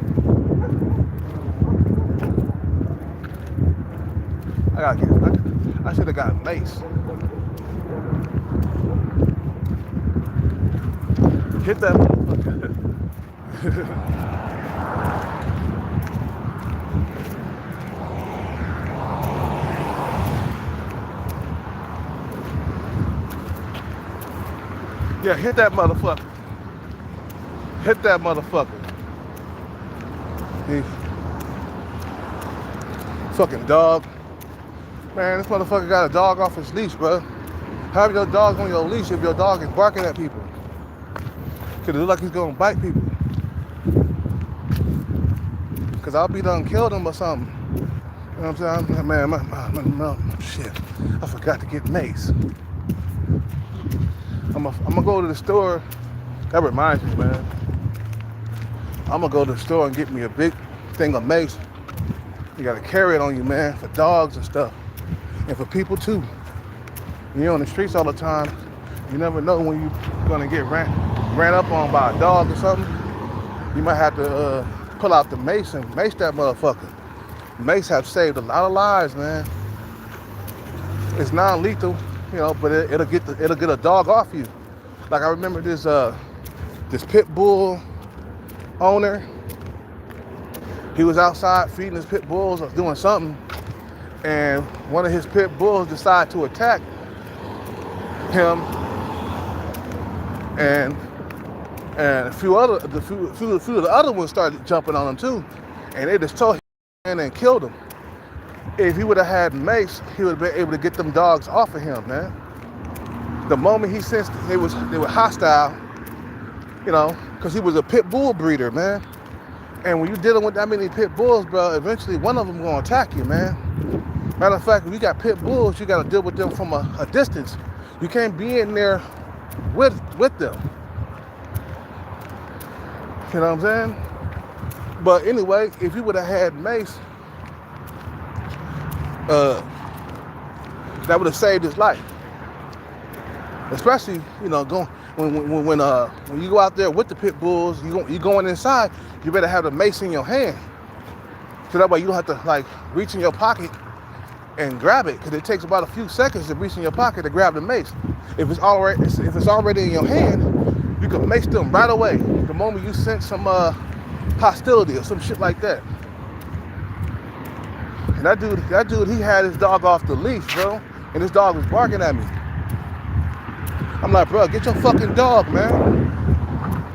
Speaker 1: I should have got Mace. Hit that motherfucker. Yeah, hit that motherfucker. Hit that motherfucker. Fucking dog. Man, this motherfucker got a dog off his leash, bro. Have your dog on your leash if your dog is barking at people. Cause it look like he's gonna bite people. Cause I'll be done killed him or something. You know what I'm saying? Man, shit. I forgot to get mace. I'm gonna go to the store. That reminds me, man. I'm gonna go to the store and get me a big thing of mace. You gotta carry it on you, man, for dogs and stuff. And for people too. You're on the streets all the time. You never know when you're gonna get ran up on by a dog or something. You might have to pull out the mace and mace that motherfucker. Mace have saved a lot of lives, man. It's non-lethal, you know, but it'll get a dog off you. Like I remember this pit bull owner. He was outside feeding his pit bulls or doing something, and one of his pit bulls decided to attack him, and a few of the other ones started jumping on him too, and they just tore him and killed him. If he would have had mace, he would have been able to get them dogs off of him, man. The moment he sensed they were hostile, you know, because he was a pit bull breeder, man. And when you're dealing with that many pit bulls, bro, eventually one of them gonna attack you, man. Matter of fact, if you got pit bulls, you gotta deal with them from a distance. You can't be in there with them. You know what I'm saying? But anyway, if you would have had mace, that would have saved his life. Especially, you know, when you go out there with the pit bulls, you going inside, you better have the mace in your hand. So that way you don't have to like reach in your pocket and grab it, because it takes about a few seconds to reach in your pocket to grab the mace. If it's already in your hand, you can mace them right away. The moment you sense some hostility or some shit like that. And that dude, he had his dog off the leash, bro, and his dog was barking at me. I'm like, bro, get your fucking dog, man.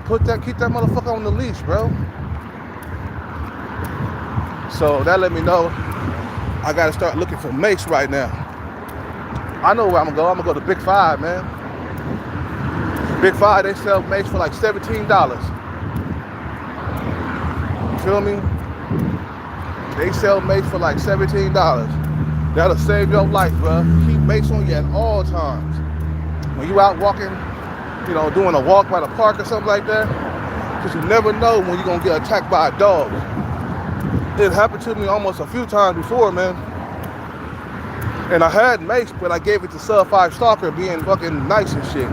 Speaker 1: Keep that motherfucker on the leash, bro. So that let me know I gotta start looking for mace right now. I know where I'm gonna go. I'm gonna go to Big Five, man. Big Five, they sell mace for like $17. You feel me? They sell mace for like $17. That'll save your life, bro. Keep mace on you at all times. When you out walking, you know, doing a walk by the park or something like that, because you never know when you're gonna get attacked by a dog. It happened to me almost a few times before, man. And I had mace, but I gave it to Sub 5 Stalker, being fucking nice and shit.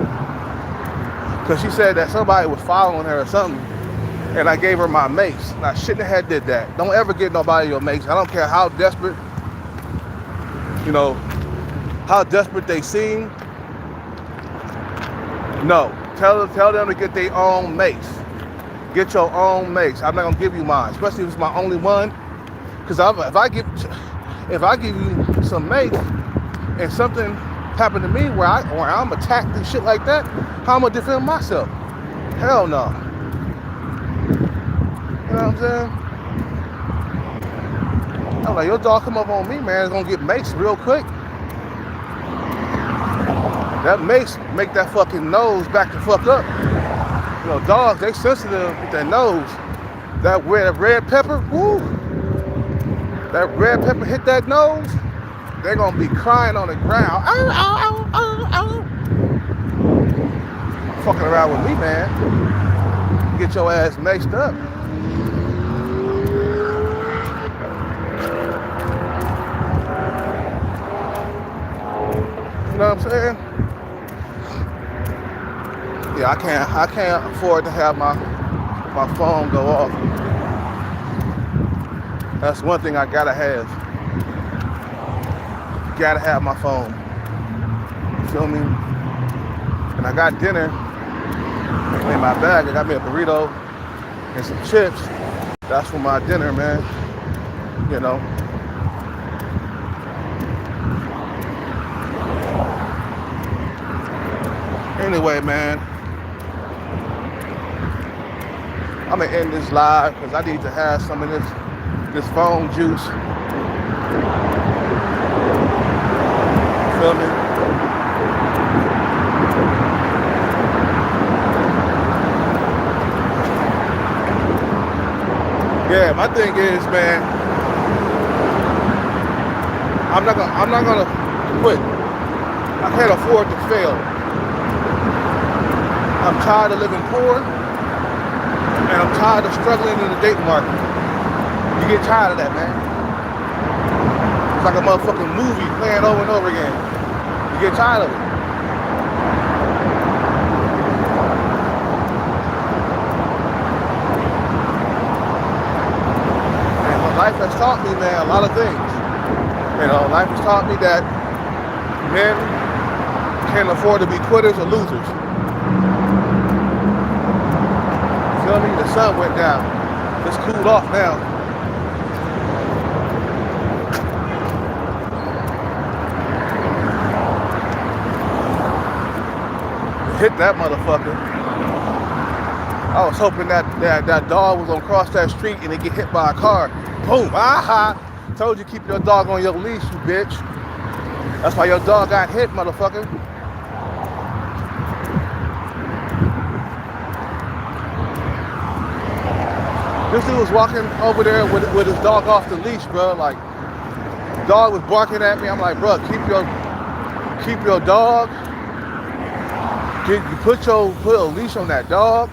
Speaker 1: Because she said that somebody was following her or something, and I gave her my mace. And I shouldn't have did that. Don't ever get nobody your mace. I don't care how desperate, you know, how desperate they seem. No, tell them to get their own mace. Get your own mace. I'm not gonna give you mine, especially if it's my only one. Because if I give you some mace and something happened to me where I'm attacked and shit like that, how am I gonna defend myself? Hell no. You know what I'm saying? I'm like, your dog come up on me, man, it's gonna get maced real quick. That mace make that fucking nose back the fuck up. You know, dogs, they sensitive with their nose. That red pepper, woo. That red pepper hit that nose, they're gonna be crying on the ground. Ow, ow, ow, ow, ow. Fucking around with me, man. Get your ass maced up. You know what I'm saying? Yeah, I can't afford to have my phone go off. That's one thing I gotta have. Gotta have my phone. You feel me? And I got dinner in my bag. I got me a burrito and some chips. That's for my dinner, man. You know. Anyway, man. I'm gonna end this live because I need to have some of this phone juice. Feel me? Yeah, my thing is, man, I'm not gonna quit. I can't afford to fail. I'm tired of living poor, and I'm tired of struggling in the dating market. You get tired of that, man. It's like a motherfucking movie playing over and over again. You get tired of it. And life has taught me, man, a lot of things. You know, life has taught me that men can't afford to be quitters or losers. You feel me? The sun went down. It's cooled off now. Hit that motherfucker. I was hoping that dog was gonna cross that street and it get hit by a car. Boom! Aha! Told you keep your dog on your leash, you bitch. That's why your dog got hit, motherfucker. This dude was walking over there with his dog off the leash, bro. Like, dog was barking at me. I'm like, bro, keep your dog. You put a leash on that dog.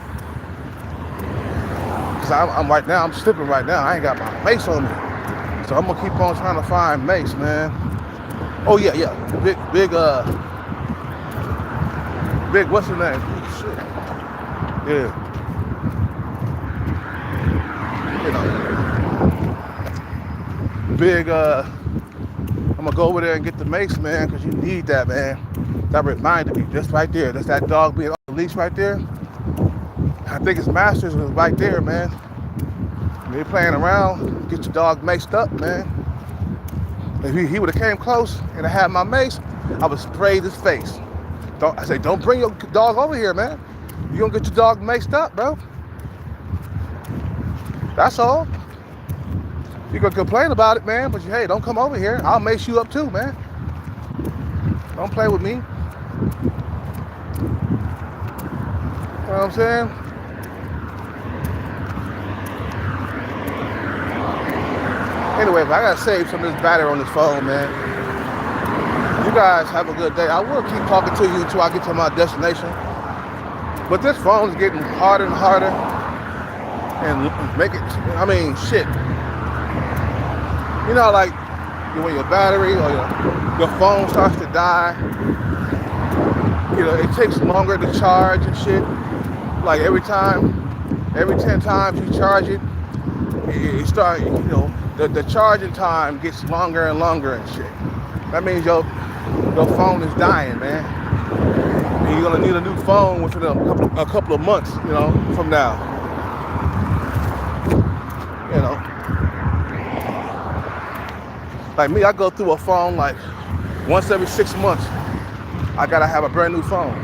Speaker 1: Cause I'm right now, I'm slipping right now. I ain't got my mace on me. So I'm gonna keep on trying to find mace, man. Oh yeah. Big, what's his name? Oh, shit. Yeah. You know. Big, I'm gonna go over there and get the mace, man, cause you need that, man. That reminded me, just right there. That's that dog being on the leash right there. I think his masters was right there, man. They're playing around, get your dog maced up, man. If he would have came close and I had my mace, I would spray his face. I say, don't bring your dog over here, man. You gonna get your dog maced up, bro. That's all. You gonna complain about it, man, but hey, don't come over here. I'll mace you up too, man. Don't play with me. You know what I'm saying? Anyways, I gotta save some of this battery on this phone, man. You guys have a good day. I will keep talking to you until I get to my destination. But this phone is getting harder and harder. And shit. You know, like, when your battery or your phone starts to die, you know, it takes longer to charge and shit. Like every 10 times you charge it, it starts, you know, the charging time gets longer and longer and shit. That means your phone is dying, man. And you're gonna need a new phone within a couple of months, you know, from now. You know. Like me, I go through a phone like once every 6 months. I gotta have a brand new phone.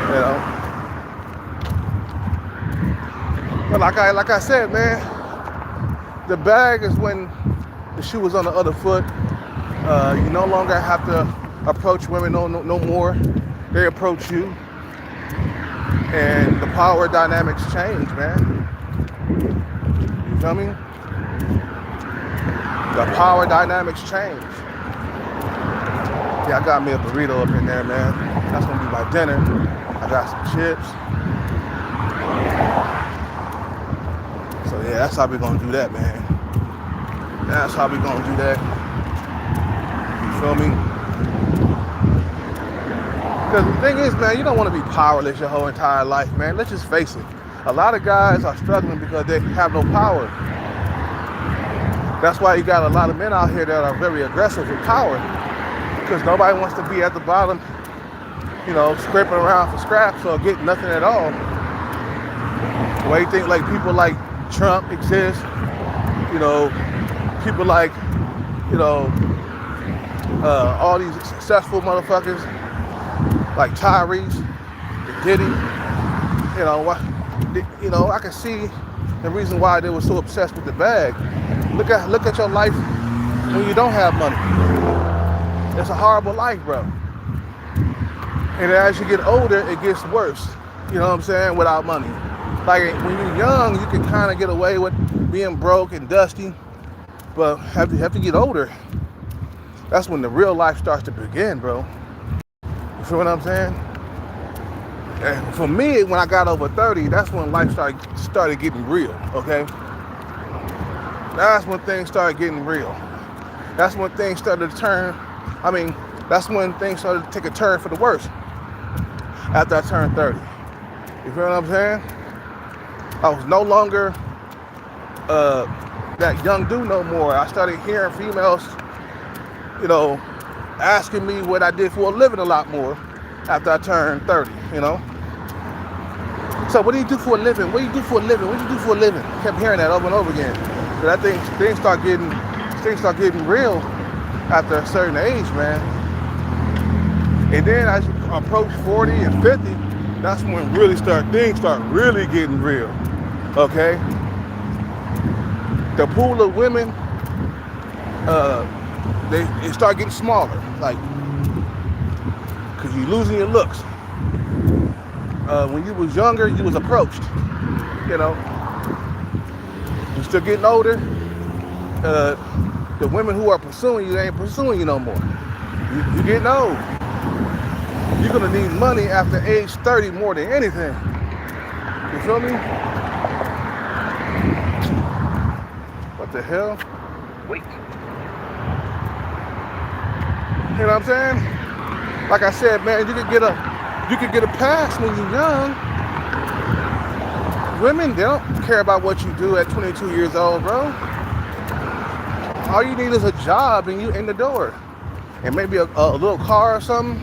Speaker 1: You know. But like I said, man, the bag is when the shoe is on the other foot. You no longer have to approach women no more. They approach you. And the power dynamics change, man. You feel me? The power dynamics change. Yeah, I got me a burrito up in there, man. That's gonna be my dinner. I got some chips. So yeah, that's how we gonna do that, man. That's how we gonna do that. You feel me? Because the thing is, man, you don't want to be powerless your whole entire life, man. Let's just face it. A lot of guys are struggling because they have no power. That's why you got a lot of men out here that are very aggressive with power. Because nobody wants to be at the bottom, you know, scraping around for scraps or getting nothing at all. Why you think like people like Trump exist? You know, people like, you know, all these successful motherfuckers like Tyrese, Diddy. You know, I can see the reason why they were so obsessed with the bag. Look at your life when you don't have money. It's a horrible life, bro. And as you get older, it gets worse. You know what I'm saying? Without money. Like when you're young, you can kind of get away with being broke and dusty, but have to get older. That's when the real life starts to begin, bro. You feel what I'm saying? And for me, when I got over 30, that's when life started getting real. Okay, that's when things started getting real. That's when things started to turn. I mean, that's when things started to take a turn for the worse. After I turned 30, you feel what I'm saying? I was no longer that young dude no more. I started hearing females, you know, asking me what I did for a living a lot more after I turned 30, you know. So what do you do for a living? What do you do for a living? What do you do for a living? I kept hearing that over and over again. But I think things start getting real after a certain age, man. And then as you approach 40 and 50, that's when things start really getting real. Okay? The pool of women, it start getting smaller, like, cause you're losing your looks. When you was younger, you was approached, you know. You're still getting older. The women who are pursuing you ain't pursuing you no more. You're getting old. You're gonna need money after age 30 more than anything. You feel me? What the hell?
Speaker 2: Wait.
Speaker 1: You know what I'm saying? Like I said, man, you could get a pass when you're young. Women, they don't care about what you do at 22 years old, bro. All you need is a job and you in the door. And maybe a little car or something.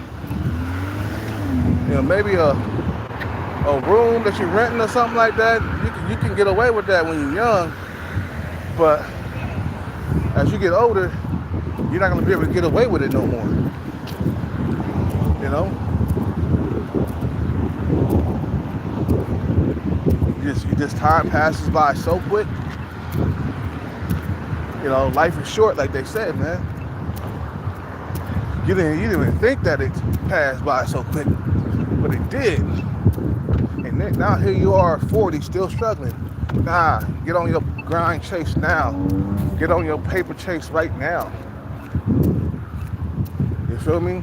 Speaker 1: You know, maybe a room that you're renting or something like that. You can get away with that when you're young. But as you get older, you're not gonna be able to get away with it no more. You know? Just time passes by so quick. You know, life is short, like they said, man. You didn't even think that it passed by so quick, but it did. And then, now here you are, 40, still struggling. Nah, get on your grind chase now. Get on your paper chase right now. You feel me?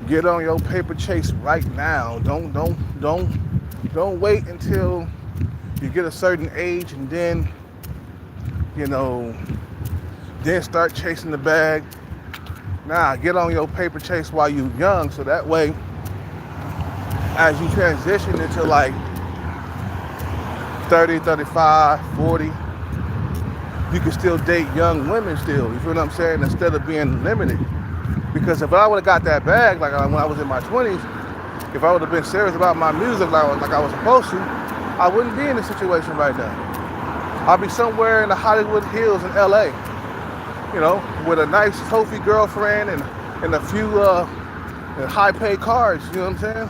Speaker 1: Get on your paper chase right now. Don't wait until you get a certain age and then, you know, then start chasing the bag. Nah, get on your paper chase while you're young, so that way, as you transition into like 30, 35, 40, you can still date young women still, you feel what I'm saying, instead of being limited. Because if I would have got that bag, like when I was in my 20s, if I would have been serious about my music like I was supposed to, I wouldn't be in this situation right now. I'll be somewhere in the Hollywood Hills in LA, you know, with a nice trophy girlfriend and a few high-paid cars, you know what I'm saying?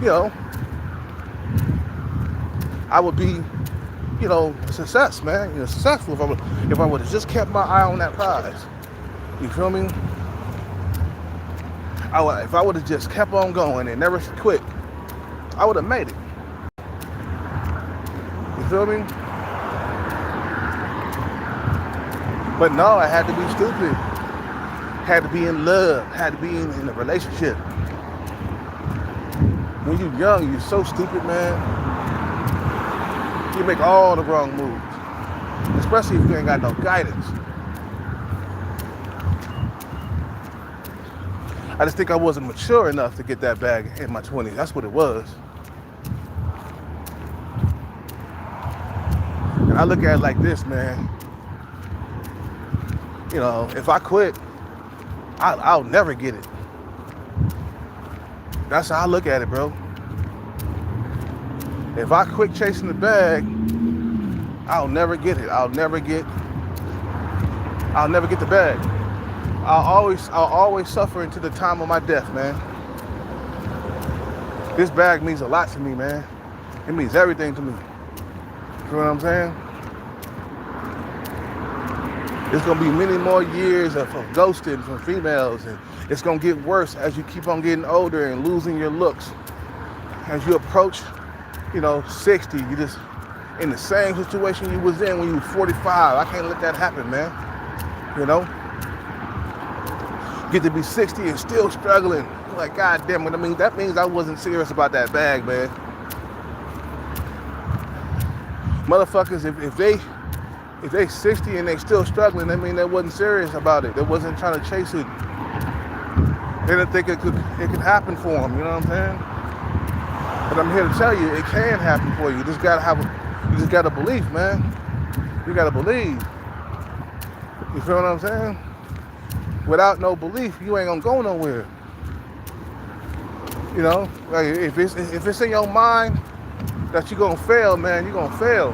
Speaker 1: You know, I would be, you know, a success, man. You know, successful if I would have just kept my eye on that prize. You feel me? If I would have just kept on going and never quit, I would have made it. You feel me? But no, I had to be stupid. Had to be in love. Had to be in a relationship. When you're young, you're so stupid, man. You make all the wrong moves. Especially if you ain't got no guidance. I just think I wasn't mature enough to get that bag in my 20s. That's what it was. And I look at it like this, man. You know, if I quit, I'll never get it. That's how I look at it, bro. If I quit chasing the bag, I'll never get it. I'll never get the bag. I'll always suffer until the time of my death, man. This bag means a lot to me, man. It means everything to me. You know what I'm saying? It's gonna be many more years of ghosting from females, and it's gonna get worse as you keep on getting older and losing your looks. As you approach 60, you just in the same situation you was in when you was 45. I can't let that happen, man. Get to be 60 and still struggling. Like, God damn it. I mean, that means I wasn't serious about that bag, man. Motherfuckers, if they 60 and they still struggling, that means they wasn't serious about it. They wasn't trying to chase it. They didn't think it could happen for them, you know what I'm saying? But I'm here to tell you, it can happen for you. You just gotta believe, man. You gotta believe. You feel what I'm saying? Without no belief, you ain't gonna go nowhere. Like if it's in your mind that you're gonna fail, man, you're gonna fail.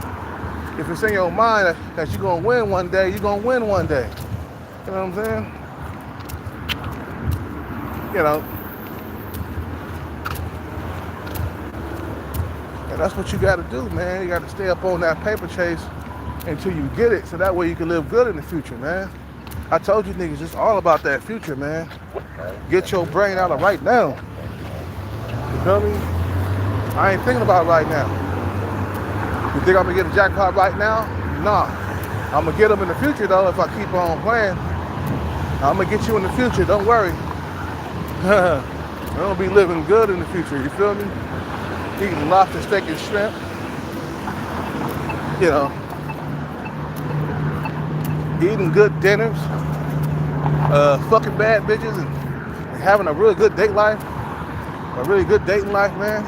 Speaker 1: If it's in your mind that you're gonna win one day, you're gonna win one day. You know what I'm saying? And that's what you gotta do, man. You gotta stay up on that paper chase until you get it, so that way you can live good in the future, man. I told you niggas, it's all about that future, man. Get your brain out of right now. You feel me? I ain't thinking about right now. You think I'm gonna get a jackpot right now? Nah. I'm gonna get them in the future though if I keep on playing. I'm gonna get you in the future, don't worry. I'm gonna be living good in the future, you feel me? Eating lobster, steak, and shrimp. Eating good dinners. Fucking bad bitches and having a really good date life. A really good dating life, man.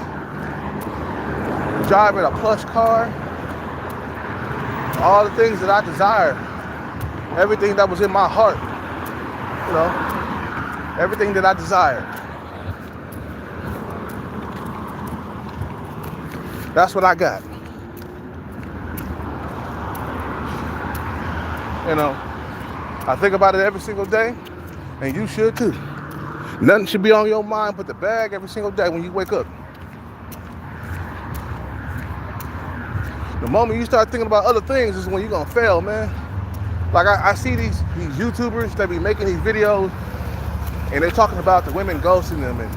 Speaker 1: Driving a plush car. All the things that I desire. Everything that was in my heart. Everything that I desired. That's what I got. I think about it every single day, and you should too. Nothing should be on your mind but the bag every single day when you wake up. The moment you start thinking about other things is when you're gonna fail, man. Like I see these YouTubers that be making these videos, and they're talking about the women ghosting them and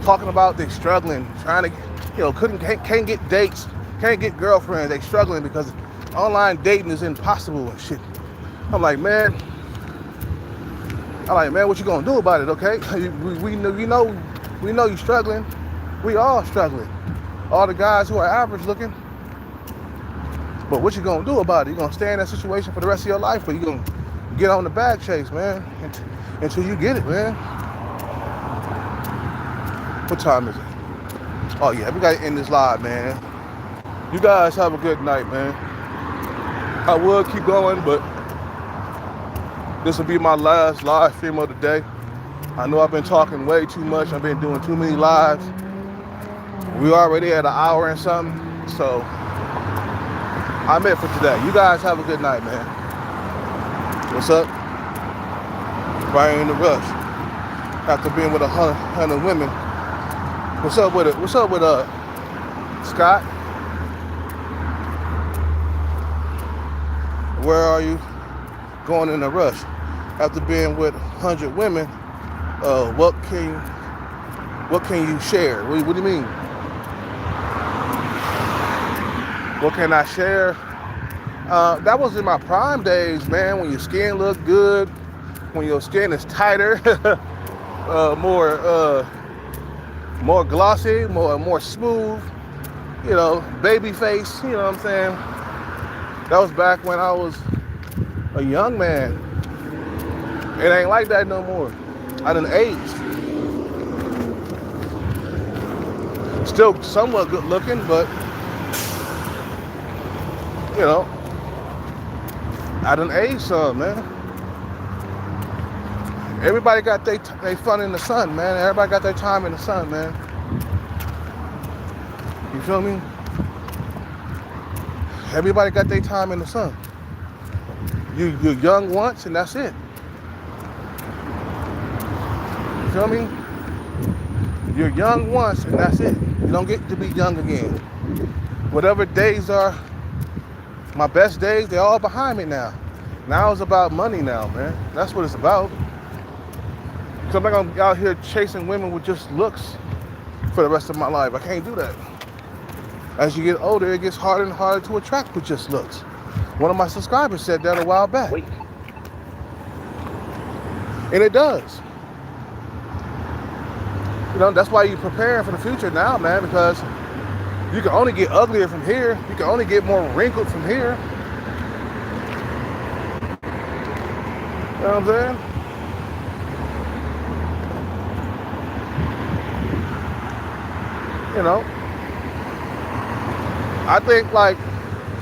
Speaker 1: talking about they struggling, trying to, can't get dates, can't get girlfriends. They struggling because online dating is impossible and shit. I'm like, man, what you gonna do about it, okay? We know you struggling. We all struggling. All the guys who are average looking. But what you gonna do about it? You gonna stay in that situation for the rest of your life, or you gonna get on the bag chase, man, until you get it, man? What time is it? Oh yeah, we gotta end this live, man. You guys have a good night, man. I would keep going, but this will be my last live stream of the day. I know I've been talking way too much. I've been doing too many lives. We already at an hour and something, so I'm it for today. You guys have a good night, man. What's up? Right in the rush. After being with 100 women. What's up with it? What's up with Scott? Where are you going in a rush? After being with 100 women, what can you share? What do you mean? What can I share? That was in my prime days, man, when your skin looked good, when your skin is tighter, more glossy, more smooth, baby face, you know what I'm saying? That was back when I was a young man. It ain't like that no more. I done aged. Still somewhat good looking, but I done aged some, man. Everybody got their fun in the sun, man. Everybody got their time in the sun, man. You feel me? Everybody got their time in the sun. You're young once, and that's it. You feel me? You're young once, and that's it. You don't get to be young again. Whatever days are my best days, they're all behind me now. Now it's about money now, man. That's what it's about. So I'm not gonna be out here chasing women with just looks for the rest of my life. I can't do that. As you get older, it gets harder and harder to attract with just looks. One of my subscribers said that a while back.
Speaker 2: Wait.
Speaker 1: And it does. You know, that's why you're preparing for the future now, man, because you can only get uglier from here. You can only get more wrinkled from here. You know what I'm saying? You know, I think like,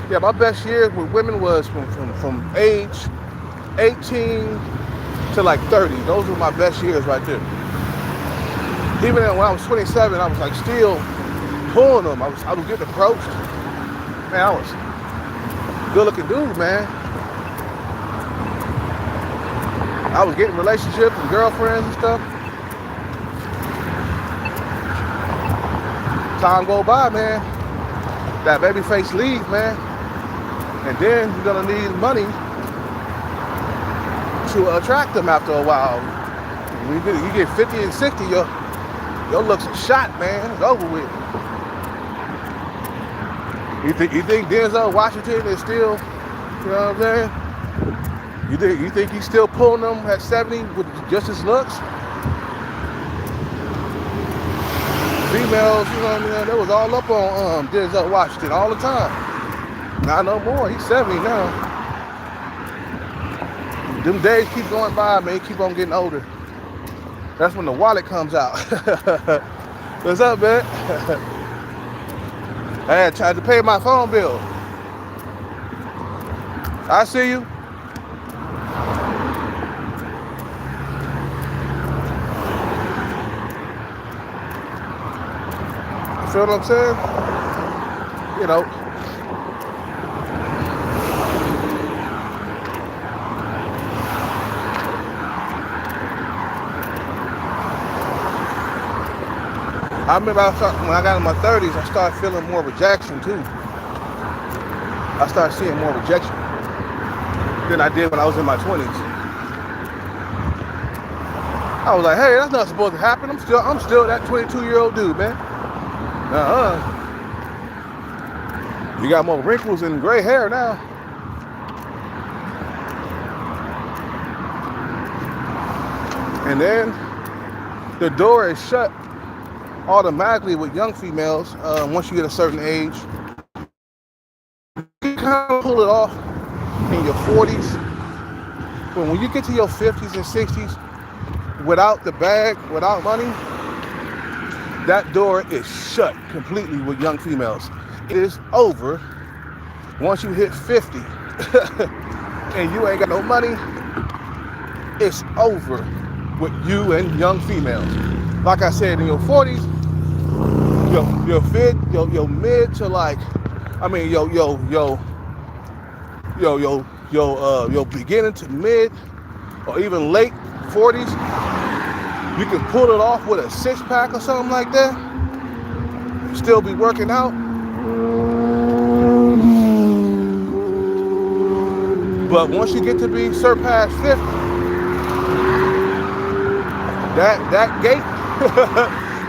Speaker 1: yeah, my best years with women was from age 18 to like 30. Those were my best years right there. Even when I was 27, I was like still pulling them. I was getting approached. Man, I was a good looking dude, man. I was getting relationships and girlfriends and stuff. Time go by, man. That baby face leaves, man. And then you're gonna need money to attract them after a while. You get 50 and 60, your looks are shot, man. It's over with. You think Denzel Washington is still, you know what I'm saying? You think he's still pulling them at 70 with just his looks? Females, you know what I mean? They was all up on Denzel Washington all the time. Not no more. He's 70 now. Them days keep going by, man. He keep on getting older. That's when the wallet comes out. What's up, man? I tried to pay my phone bill. I see you. You feel what I'm saying? You know. I remember when I got in my 30s, I started feeling more rejection too. I started seeing more rejection than I did when I was in my 20s. I was like, hey, that's not supposed to happen. I'm still that 22-year-old dude, man. You got more wrinkles and gray hair now. And then the door is shut automatically with young females once you get a certain age. You kind of pull it off in your 40s. But when you get to your 50s and 60s, without the bag, without money, that door is shut completely with young females. It is over once you hit 50 and you ain't got no money. It's over with you and young females. Like I said, in your 40s, your mid to like, I mean, your beginning to mid or even late 40s, you can pull it off with a 6-pack or something like that. Still be working out. But once you get to be surpassed 50, that gate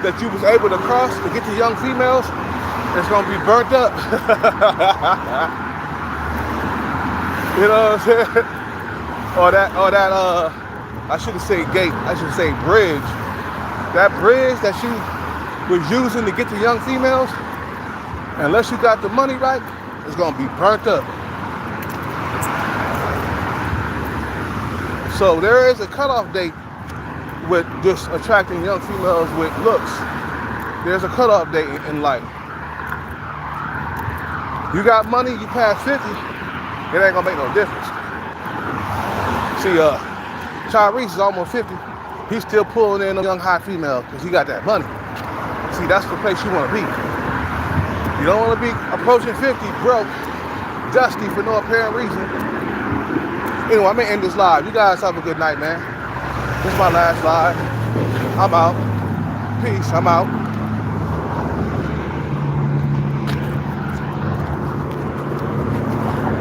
Speaker 1: that you was able to cross to get to young females, it's gonna be burnt up. You know what I'm saying? Or that I shouldn't say gate, I should say bridge. That bridge that you was using to get to young females, unless you got the money right, it's gonna be burnt up. So there is a cutoff date with just attracting young females with looks. There's a cutoff date in life. You got money, you pass 50, it ain't gonna make no difference. See, Tyrese is almost 50. He's still pulling in a young hot female because he got that money. See, that's the place you want to be. You don't want to be approaching 50 broke, dusty for no apparent reason. Anyway, I'm gonna end this live. You guys have a good night, man. This is my last live. I'm out. Peace. I'm out.